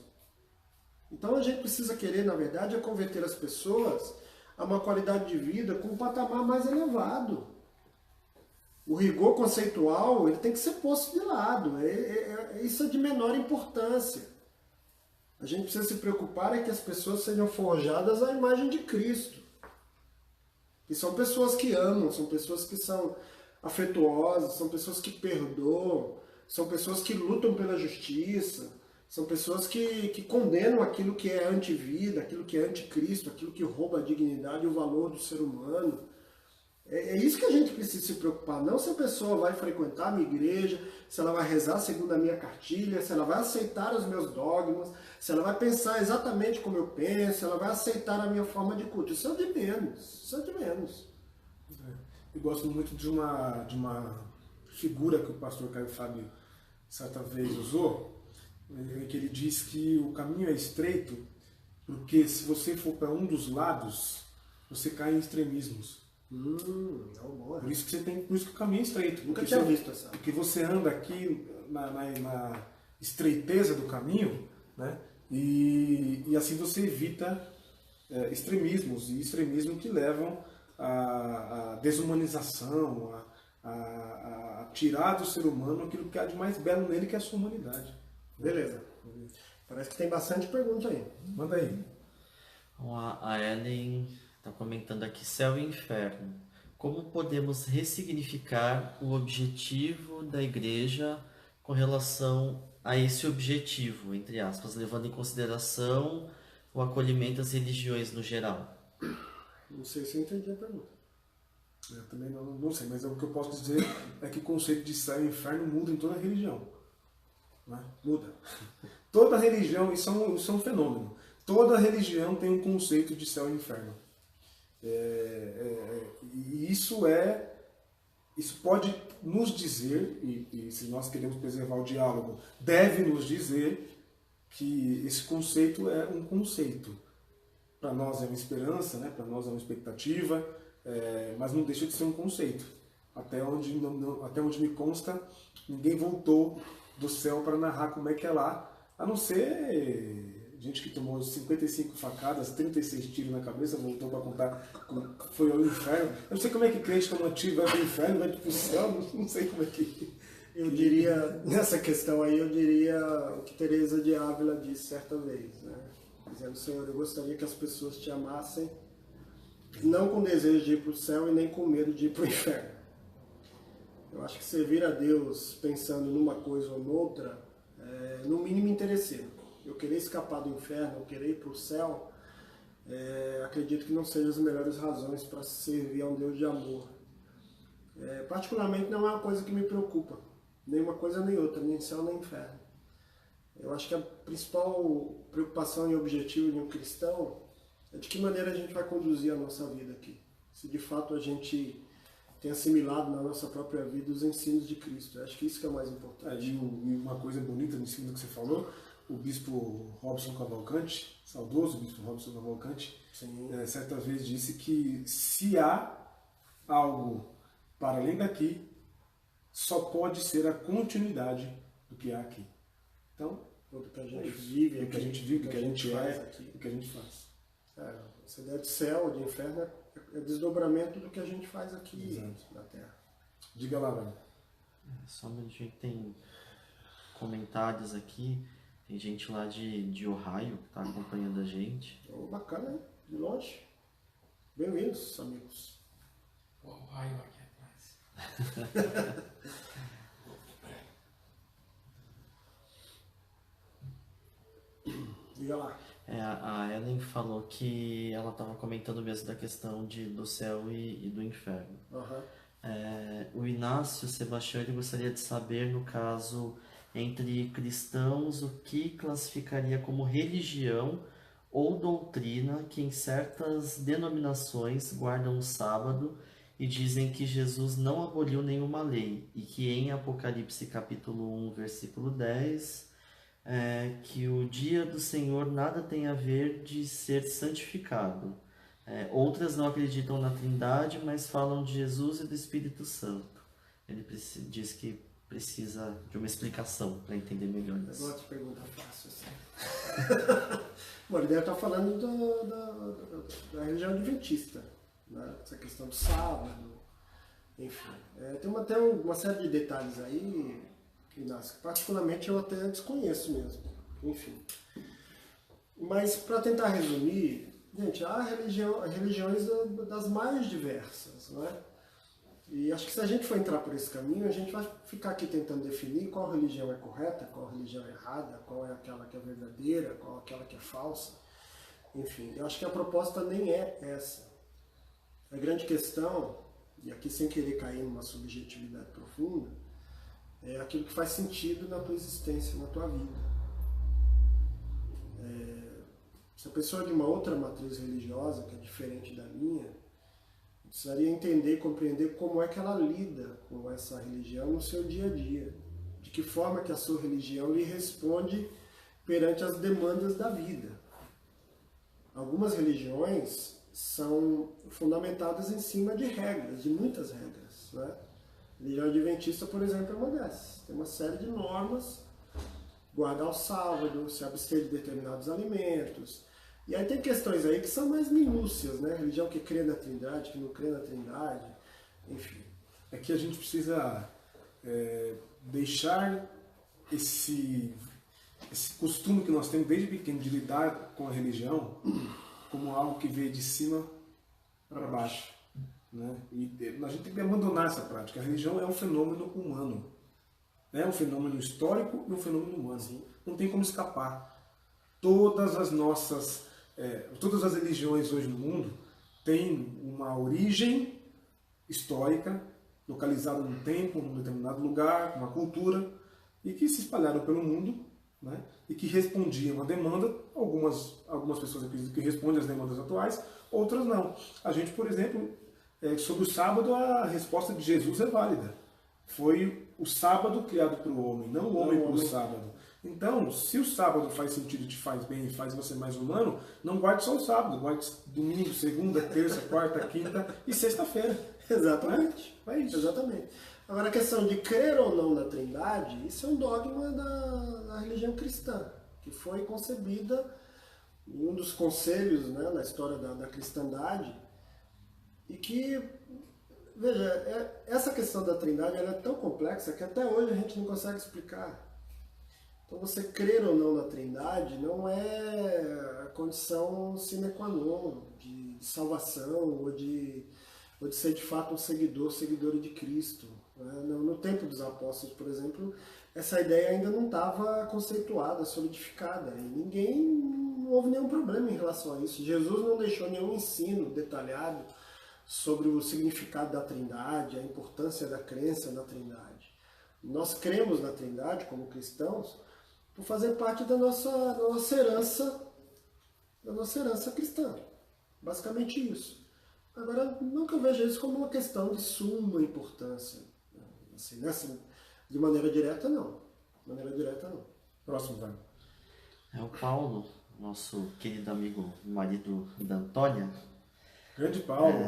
Então a gente precisa querer, na verdade, converter as pessoas a uma qualidade de vida com um patamar mais elevado. O rigor conceitual ele tem que ser posto de lado. Isso é de menor importância. A gente precisa se preocupar que as pessoas sejam forjadas à imagem de Cristo. E são pessoas que amam, são pessoas que são afetuosas, são pessoas que perdoam, são pessoas que lutam pela justiça, são pessoas que condenam aquilo que é antivida, aquilo que é anticristo, aquilo que rouba a dignidade e o valor do ser humano. É isso que a gente precisa se preocupar, não se a pessoa vai frequentar a minha igreja, se ela vai rezar segundo a minha cartilha, se ela vai aceitar os meus dogmas, se ela vai pensar exatamente como eu penso, se ela vai aceitar a minha forma de culto. Isso é de menos, isso é de menos. Eu gosto muito de uma figura que o pastor Caio Fábio certa vez usou, em que ele diz que o caminho é estreito, porque se você for para um dos lados, você cai em extremismos. Boa. Por isso que o caminho é estreito. Nunca tinha visto essa. Porque você anda aqui na estreiteza do caminho, né? E assim você evita extremismos, e extremismos que levam à desumanização, a tirar do ser humano aquilo que há de mais belo nele, que é a sua humanidade. Beleza. Parece que tem bastante pergunta aí. Manda aí. A Ellen está comentando aqui, céu e inferno. Como podemos ressignificar o objetivo da igreja com relação a esse objetivo, entre aspas, levando em consideração o acolhimento das religiões no geral? Não sei se eu entendi a pergunta. Eu também não sei, mas o que eu posso dizer é que o conceito de céu e inferno muda em toda religião. Né? Muda. Toda religião, isso é um fenômeno. Toda religião tem um conceito de céu e inferno. E isso pode nos dizer, e se nós queremos preservar o diálogo, deve nos dizer que esse conceito é um conceito. Para nós é uma esperança, né? Para nós é uma expectativa, mas não deixa de ser um conceito. Até onde me consta, ninguém voltou do céu para narrar como é que é lá, a não ser gente que tomou 55 facadas, 36 tiros na cabeça, voltou para contar como foi ao inferno. Eu não sei como é que crente toma tiro, vai para o inferno, vai para o céu, não sei como é que... Eu diria, nessa questão aí, eu diria o que Teresa de Ávila disse certa vez, né? Dizendo, Senhor, eu gostaria que as pessoas te amassem, não com desejo de ir para o céu e nem com medo de ir para o inferno. Eu acho que servir a Deus pensando numa coisa ou noutra, no mínimo interesseiro. Eu querer escapar do inferno, eu querer ir para o céu, acredito que não sejam as melhores razões para servir a um Deus de amor. Particularmente não é uma coisa que me preocupa, nem uma coisa nem outra, nem céu nem inferno. Eu acho que a principal preocupação e objetivo de um cristão é de que maneira a gente vai conduzir a nossa vida aqui. Se de fato a gente tem assimilado na nossa própria vida os ensinos de Cristo. Eu acho que isso que é o mais importante. E uma coisa bonita em cima do que você falou, o bispo Robson Cavalcante, saudoso bispo Robson Cavalcante, certa vez disse que se há algo para além daqui, só pode ser a continuidade do que há aqui. Então, do que a gente vive, do que a gente vive, do que a gente faz é, aqui. do que a gente faz. Essa ideia de céu, de inferno, é desdobramento do que a gente faz aqui na Terra. Diga lá, velho. Só um minutinho que tem comentários aqui. Tem gente lá de Ohio que está acompanhando a gente. Bacana, hein? De longe. Bem-vindos, amigos. O Ohio aqui atrás. Diga lá. A Ellen falou que ela estava comentando mesmo da questão do céu e do inferno. O Inácio Sebastião ele gostaria de saber, no caso, entre cristãos, o que classificaria como religião ou doutrina que em certas denominações guardam o sábado e dizem que Jesus não aboliu nenhuma lei e que em Apocalipse capítulo 1, versículo 10... que o dia do Senhor nada tem a ver de ser santificado. Outras não acreditam na Trindade, mas falam de Jesus e do Espírito Santo. Ele diz que precisa de uma explicação para entender melhor isso. Eu gosto de pergunta fácil assim. Bom, ele deve estar falando da religião adventista, né? Essa questão do sábado, enfim. Tem até uma série de detalhes aí, Inácio, que particularmente eu até desconheço mesmo, enfim. Mas para tentar resumir, gente, há religiões das mais diversas, não é? E acho que se a gente for entrar por esse caminho, a gente vai ficar aqui tentando definir qual religião é correta, qual religião é errada, qual é aquela que é verdadeira, qual é aquela que é falsa. Enfim, eu acho que a proposta nem é essa. A grande questão e aqui sem querer cair numa subjetividade profunda, é aquilo que faz sentido na tua existência, na tua vida. Se a pessoa é de uma outra matriz religiosa, que é diferente da minha, precisaria entender e compreender como é que ela lida com essa religião no seu dia a dia. De que forma que a sua religião lhe responde perante as demandas da vida. Algumas religiões são fundamentadas em cima de regras, de muitas regras, né? A religião adventista, por exemplo, é uma dessas. Tem uma série de normas, guardar o sábado, se abster de determinados alimentos. E aí tem questões aí que são mais minúcias, né? Religião que crê na Trindade, que não crê na Trindade, enfim. É que a gente precisa deixar esse costume que nós temos desde pequeno de lidar com a religião como algo que veio de cima para baixo, né? E a gente tem que abandonar essa prática. A religião é um fenômeno humano, né? Um fenômeno histórico e um fenômeno humano. Sim. Não tem como escapar. Todas as religiões hoje no mundo têm uma origem histórica, localizada num tempo, num determinado lugar, uma cultura, e que se espalharam pelo mundo, né? E que respondiam a demanda. Algumas pessoas acreditam que respondem às demandas atuais, outras não. A gente, por exemplo, sobre o sábado, a resposta de Jesus é válida. Foi o sábado criado para o homem, não o homem para o sábado. Então, se o sábado faz sentido, te faz bem e faz você mais humano, não guarde só o sábado, guarde domingo, segunda, terça, quarta, quinta e sexta-feira. Exatamente. É isso. Exatamente. Agora, a questão de crer ou não na Trindade, isso é um dogma da religião cristã, que foi concebida em um dos conselhos, né, na história da cristandade, e que, veja, essa questão da Trindade ela é tão complexa que até hoje a gente não consegue explicar. Então, você crer ou não na Trindade não é a condição sine qua non de salvação ou de ser de fato um seguidora de Cristo. No tempo dos apóstolos, por exemplo, essa ideia ainda não estava conceituada, solidificada. E não houve nenhum problema em relação a isso. Jesus não deixou nenhum ensino detalhado sobre o significado da Trindade, a importância da crença na Trindade. Nós cremos na Trindade como cristãos por fazer parte da nossa herança cristã. Basicamente isso. Agora, nunca vejo isso como uma questão de suma importância. Assim, de maneira direta, não. De maneira direta, não. Próximo, vai. É o Paulo, nosso querido amigo, marido da Antônia. Grande Paulo.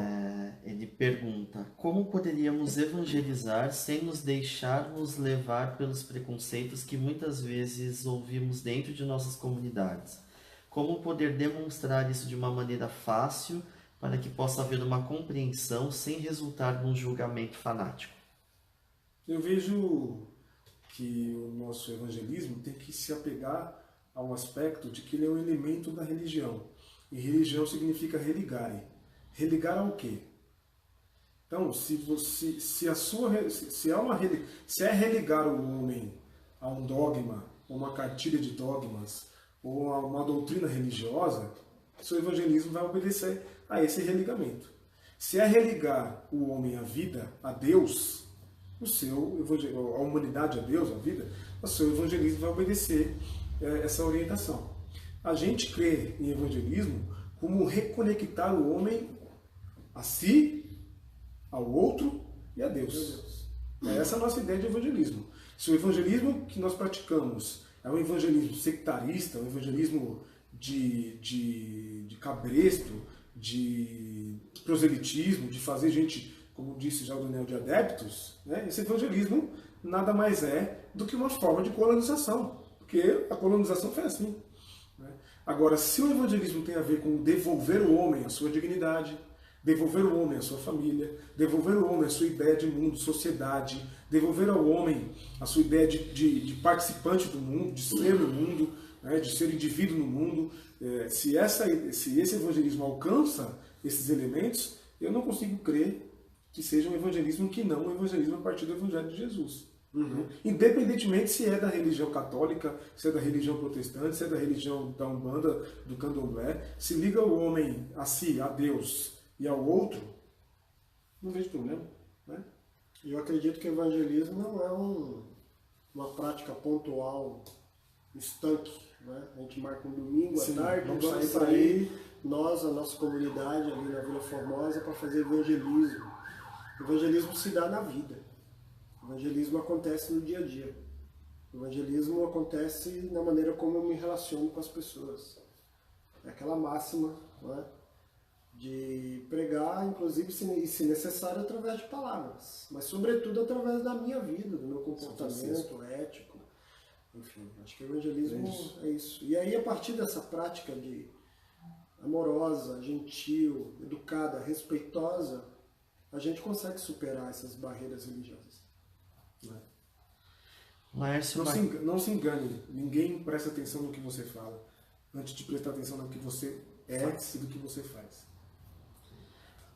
Ele pergunta: como poderíamos evangelizar sem nos deixarmos levar pelos preconceitos que muitas vezes ouvimos dentro de nossas comunidades? Como poder demonstrar isso de uma maneira fácil para que possa haver uma compreensão sem resultar num julgamento fanático? Eu vejo que o nosso evangelismo tem que se apegar ao aspecto de que ele é um elemento da religião. E religião significa religar. Religar ao quê? Então, se é religar o homem a um dogma, ou uma cartilha de dogmas, ou a uma doutrina religiosa, seu evangelismo vai obedecer a esse religamento. Se é religar o homem à vida, a Deus, a humanidade a Deus, a vida, o seu evangelismo vai obedecer essa orientação. A gente crê em evangelismo como reconectar o homem a si, ao outro e a Deus. Essa é a nossa ideia de evangelismo. Se o evangelismo que nós praticamos é um evangelismo sectarista, um evangelismo de cabresto, de proselitismo, de fazer gente, como disse já o Daniel, de adeptos, né? Esse evangelismo nada mais é do que uma forma de colonização, porque a colonização foi assim, né? Agora, se o evangelismo tem a ver com devolver o homem a sua dignidade, devolver o homem a sua família, devolver o homem a sua ideia de mundo, sociedade, devolver ao homem a sua ideia de participante do mundo, de ser no mundo, né, de ser indivíduo no mundo, se esse evangelismo alcança esses elementos, eu não consigo crer que seja um evangelismo que não um evangelismo a partir do Evangelho de Jesus. Uhum. Independentemente se é da religião católica, se é da religião protestante, se é da religião da Umbanda, do Candomblé, se liga o homem a si, a Deus e ao outro, Não vejo problema, né? Eu acredito que o evangelismo não é uma prática pontual, estanque, né? A gente marca um domingo à Sim, tarde, vamos vamos sair por aí. sair, nós, a nossa comunidade ali na Vila Formosa, para fazer evangelismo. O evangelismo se dá na vida. O evangelismo acontece no dia a dia. O evangelismo acontece na maneira como eu me relaciono com as pessoas. É aquela máxima, né? De pregar, inclusive, se necessário, através de palavras, mas sobretudo através da minha vida, do meu comportamento ético. Enfim, acho que o evangelismo é isso. E aí, a partir dessa prática de amorosa, gentil, educada, respeitosa, a gente consegue superar essas barreiras religiosas. Laércio Não se engane, ninguém presta atenção no que você fala, antes de prestar atenção no que você é e do que você faz.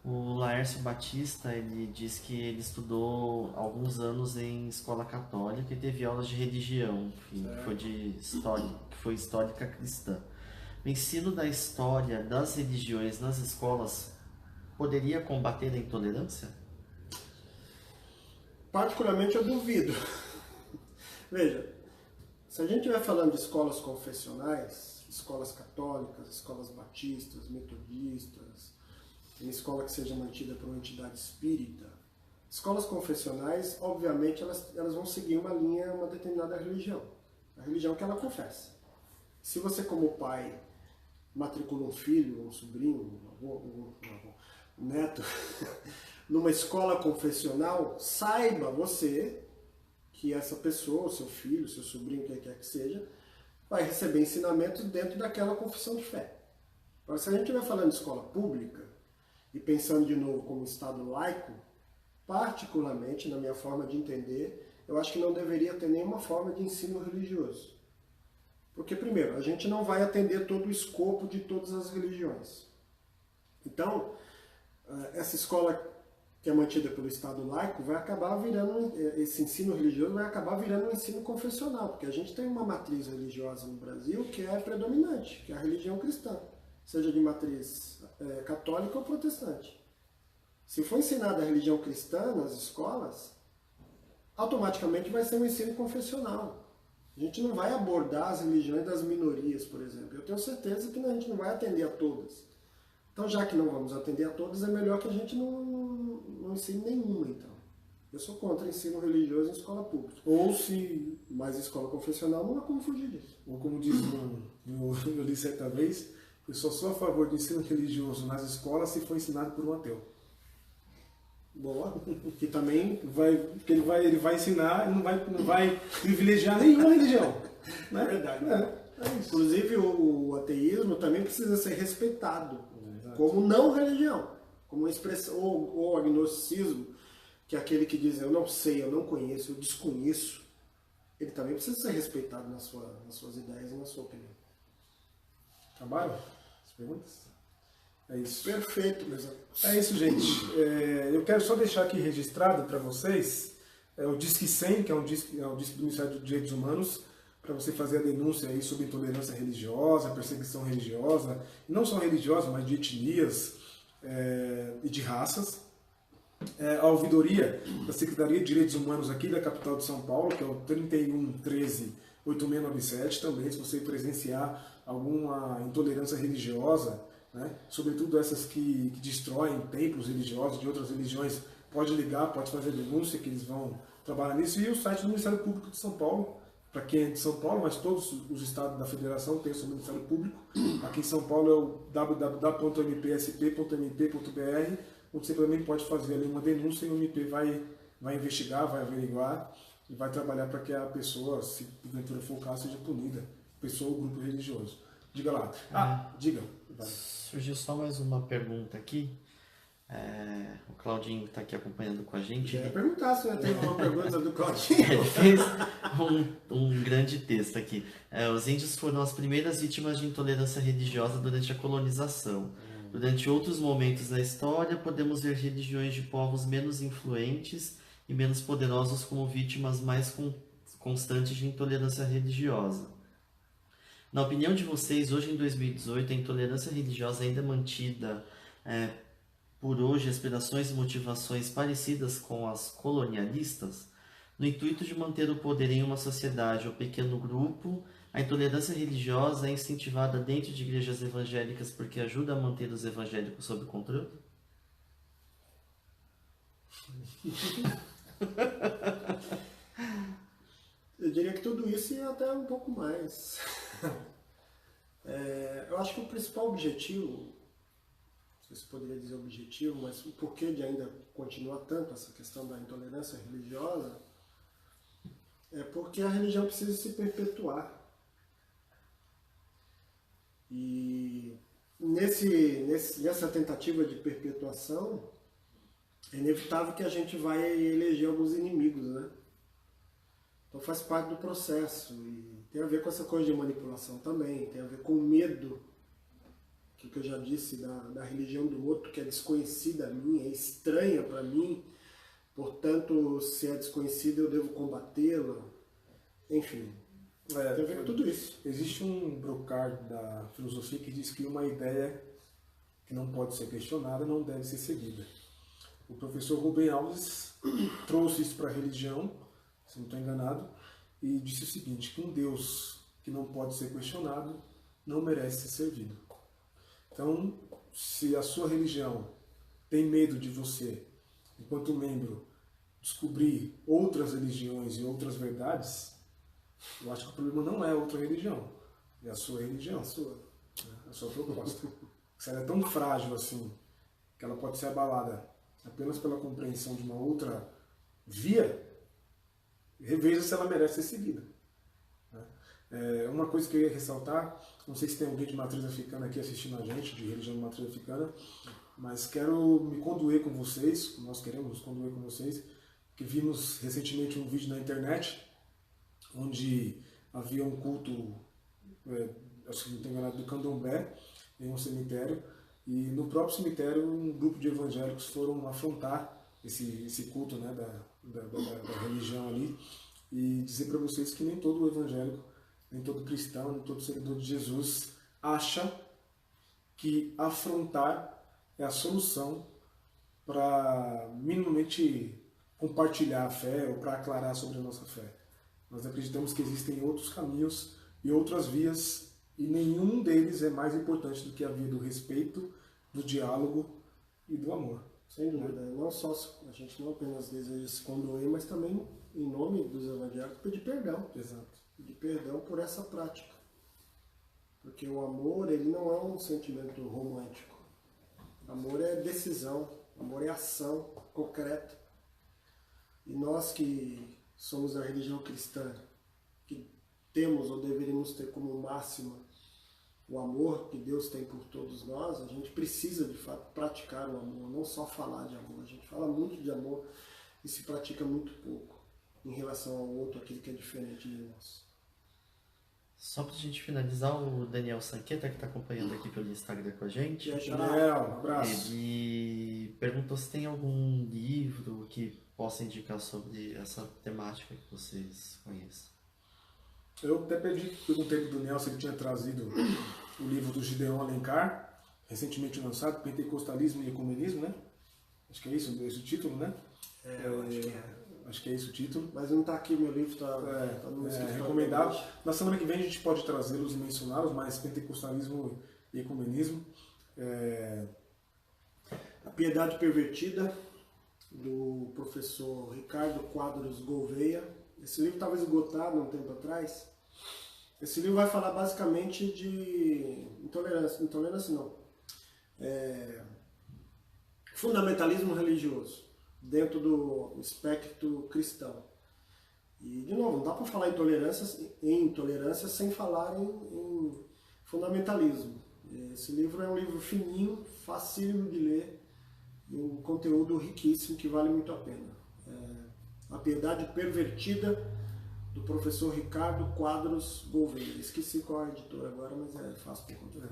O Laércio Batista, ele diz que ele estudou alguns anos em escola católica e teve aulas de religião, enfim, que foi histórica cristã. O ensino da história das religiões nas escolas poderia combater a intolerância? Particularmente eu duvido. Veja, se a gente estiver falando de escolas confessionais, escolas católicas, escolas batistas, metodistas, uma escola que seja mantida por uma entidade espírita, escolas confessionais, obviamente, elas vão seguir uma linha, uma determinada religião. A religião que ela confessa. Se você, como pai, matricula um filho, um sobrinho, um neto, numa escola confessional, saiba você que essa pessoa, seu filho, seu sobrinho, quem quer que seja, vai receber ensinamentos dentro daquela confissão de fé. Agora, se a gente estiver falando de escola pública, e pensando de novo como Estado laico, particularmente, na minha forma de entender, eu acho que não deveria ter nenhuma forma de ensino religioso. Porque, primeiro, a gente não vai atender todo o escopo de todas as religiões. Então, essa escola que é mantida pelo Estado laico vai acabar virando, esse ensino religioso vai acabar virando um ensino confessional, porque a gente tem uma matriz religiosa no Brasil que é predominante, que é a religião cristã, seja de matriz católica ou protestante. Se for ensinada a religião cristã nas escolas, automaticamente vai ser um ensino confessional. A gente não vai abordar as religiões das minorias, por exemplo. Eu tenho certeza que a gente não vai atender a todas. Então, já que não vamos atender a todas, é melhor que a gente não ensine nenhuma, então. Eu sou contra ensino religioso em escola pública. Mas escola confessional não há como fugir disso. Ou como diz eu li certa vez, eu só sou a favor do ensino religioso nas escolas se for ensinado por um ateu. Boa. Que também Porque ele vai ensinar e não vai privilegiar nenhuma religião. Né? é verdade. É isso. Inclusive, o ateísmo também precisa ser respeitado como não religião, como uma expressão, ou o agnosticismo, que é aquele que diz eu não sei, eu não conheço, eu desconheço, ele também precisa ser respeitado nas suas ideias e na sua opinião. Trabalho? As perguntas? É isso. Perfeito, meus amigos. É isso, gente. Eu quero só deixar aqui registrado para vocês o Disque 100, que é um disque do Ministério dos Direitos Humanos, para você fazer a denúncia aí sobre intolerância religiosa, perseguição religiosa, e não só religiosa, mas de etnias e de raças. A ouvidoria da Secretaria de Direitos Humanos aqui da capital de São Paulo, que é o 3113-8697, também, se você presenciar alguma intolerância religiosa, né, sobretudo essas que destroem templos religiosos de outras religiões, pode ligar, pode fazer denúncia, que eles vão trabalhar nisso. E o site do Ministério Público de São Paulo, para quem é de São Paulo, mas todos os estados da federação têm o seu Ministério Público. Aqui em São Paulo é o www.mpsp.mp.br, onde você também pode fazer ali uma denúncia e o MP vai investigar, vai averiguar e vai trabalhar para que a pessoa, se porventura for o caso, seja punida, pessoa ou grupo religioso. Diga lá. Diga. Vai. Surgiu só mais uma pergunta aqui. O Claudinho está aqui acompanhando com a gente. Já ia perguntar se eu tenho uma pergunta do Claudinho. Ele fez um grande texto aqui. Os índios foram as primeiras vítimas de intolerância religiosa durante a colonização. Durante outros momentos da história, podemos ver religiões de povos menos influentes e menos poderosos como vítimas mais constantes de intolerância religiosa. Na opinião de vocês, hoje em 2018, a intolerância religiosa ainda é mantida por hoje aspirações e motivações parecidas com as colonialistas, no intuito de manter o poder em uma sociedade ou pequeno grupo, a intolerância religiosa é incentivada dentro de igrejas evangélicas porque ajuda a manter os evangélicos sob controle? Eu diria que tudo isso e até um pouco mais. Eu acho que o principal objetivo, não sei se poderia dizer objetivo, mas o porquê de ainda continuar tanto essa questão da intolerância religiosa, é porque a religião precisa se perpetuar. E nessa tentativa de perpetuação, é inevitável que a gente vai eleger alguns inimigos, né? Então faz parte do processo e tem a ver com essa coisa de manipulação também, tem a ver com o medo, que eu já disse, da religião do outro, que é desconhecida a mim, é estranha para mim, portanto, se é desconhecida eu devo combatê-la, enfim, tem a ver com tudo isso. Existe um brocar da filosofia que diz que uma ideia que não pode ser questionada não deve ser seguida. O professor Rubem Alves trouxe isso para a religião, se não estou enganado, e disse o seguinte, que um Deus que não pode ser questionado não merece ser servido. Então, se a sua religião tem medo de você, enquanto membro, descobrir outras religiões e outras verdades, eu acho que o problema não é outra religião, é a sua religião, a sua proposta. Se ela é tão frágil assim, que ela pode ser abalada apenas pela compreensão de uma outra via, reveja se ela merece ser seguida. Uma coisa que eu ia ressaltar, não sei se tem alguém de matriz africana aqui assistindo a gente, de religião de matriz africana, mas quero me condoer com vocês, nós queremos nos condoer com vocês, que vimos recentemente um vídeo na internet, onde havia um culto, acho que não tenho enganado, do Candomblé, em um cemitério, e no próprio cemitério um grupo de evangélicos foram afrontar esse culto, né, da religião ali, e dizer para vocês que nem todo evangélico, nem todo cristão, nem todo seguidor de Jesus acha que afrontar é a solução para minimamente compartilhar a fé ou para aclarar sobre a nossa fé. Nós acreditamos que existem outros caminhos e outras vias, e nenhum deles é mais importante do que a via do respeito, do diálogo e do amor. Sem dúvida. Não só a gente não apenas deseja se condoer, mas também, em nome dos evangélicos, pedir perdão. Exato. Pedir perdão por essa prática. Porque o amor, ele não é um sentimento romântico. Amor é decisão, amor é ação concreta. E nós que somos da religião cristã, que temos ou deveríamos ter como máxima o amor que Deus tem por todos nós, a gente precisa de fato praticar o amor, não só falar de amor. A gente fala muito de amor e se pratica muito pouco em relação ao outro, aquele que é diferente de nós. Só pra gente finalizar, o Daniel Sanqueta, que está acompanhando aqui pelo Instagram com a gente, Daniel, um abraço. ele perguntou se tem algum livro que possa indicar sobre essa temática que vocês conhecem. Eu até perguntei para o Daniel se ele tinha trazido o livro do Gideon Alencar, recentemente lançado, Pentecostalismo e Ecumenismo, né? Acho que é isso, esse o título, né? Acho que é esse o título. Mas não está aqui, meu livro está no escritório. Recomendável. Na semana que vem a gente pode trazê-los e mencioná-los, mas Pentecostalismo e Ecumenismo. A Piedade Pervertida, do professor Ricardo Quadros Gouveia. Esse livro estava esgotado há um tempo atrás. Esse livro vai falar basicamente de intolerância não, fundamentalismo religioso, dentro do espectro cristão. E, de novo, não dá para falar em intolerância sem falar em fundamentalismo. Esse livro é um livro fininho, facílimo de ler, e um conteúdo riquíssimo que vale muito a pena. A Piedade Pervertida, do professor Ricardo Quadros Gouveia. Esqueci qual é a editora agora, mas é fácil de encontrar.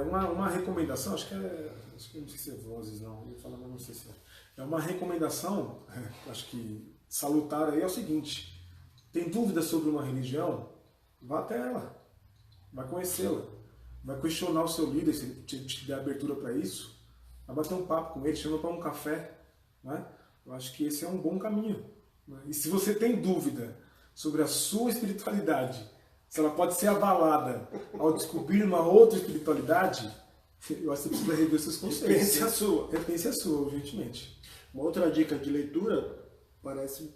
Uma recomendação, acho que não sei se é Vozes, não, eu ia falar, mas não sei se é. Uma recomendação, acho que salutar aí é o seguinte: tem dúvidas sobre uma religião? Vá até ela, vai conhecê-la, vai questionar o seu líder, se te der abertura para isso, vai bater um papo com ele, chama para um café, né? Eu acho que esse é um bom caminho, né? E se você tem dúvida sobre a sua espiritualidade, se ela pode ser abalada ao descobrir uma outra espiritualidade, eu acho que você precisa rever seus conceitos. Repense a sua. Repense a sua, urgentemente. Uma outra dica de leitura, parece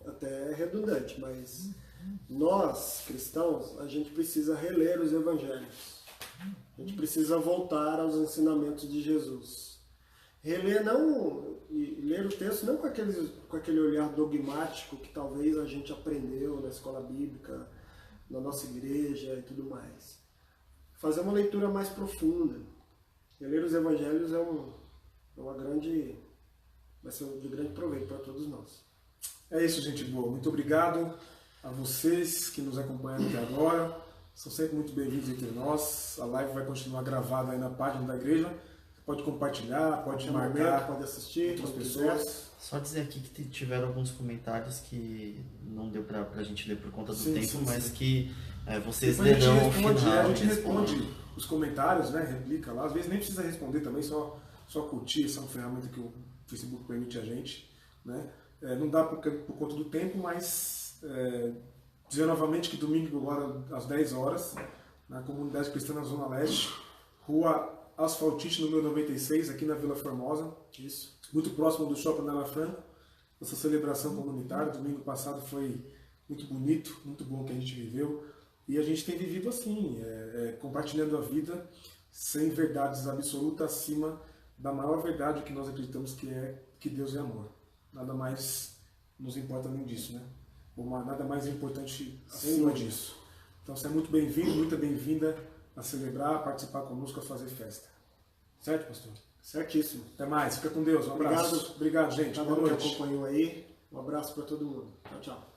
até redundante, mas nós, cristãos, a gente precisa reler os evangelhos. A gente precisa voltar aos ensinamentos de Jesus. Reler não, e ler o texto não com aquele olhar dogmático que talvez a gente aprendeu na escola bíblica, na nossa igreja e tudo mais. Fazer uma leitura mais profunda. E ler os evangelhos vai ser de grande proveito para todos nós. É isso, gente boa. Muito obrigado a vocês que nos acompanham até agora. São sempre muito bem-vindos entre nós. A live vai continuar gravada aí na página da igreja. Você pode compartilhar, pode marcar, pode assistir, outras quando pessoas. quiser. Só dizer aqui que tiveram alguns comentários que não deu pra gente ler por conta do Sim, tempo, sim, mas sim. que vocês Depois lerão ao final. a gente e respondam. responde os comentários, né? Replica lá. Às vezes nem precisa responder também, só curtir. Essa é uma ferramenta que o Facebook permite a gente, né? Não dá por conta do tempo, mas dizer novamente que domingo agora às 10 horas, na Comunidade Cristã na Zona Leste, Rua Asfaltite, número 96, aqui na Vila Formosa. Isso. Muito próximo do Shopping Nara Franco. Essa celebração comunitária, domingo passado foi muito bonito, muito bom que a gente viveu. E a gente tem vivido assim, compartilhando a vida sem verdades absolutas acima da maior verdade que nós acreditamos que é que Deus é amor. Nada mais nos importa além disso, né? Nada mais importante acima disso. Então você é muito bem-vindo, muito bem-vinda a celebrar, a participar conosco, a fazer festa. Certo, pastor? Certíssimo. Até mais, fica com Deus, um abraço. Obrigado, gente. Cada Boa um que noite. acompanhou aí, um abraço para todo mundo. Tchau, tchau.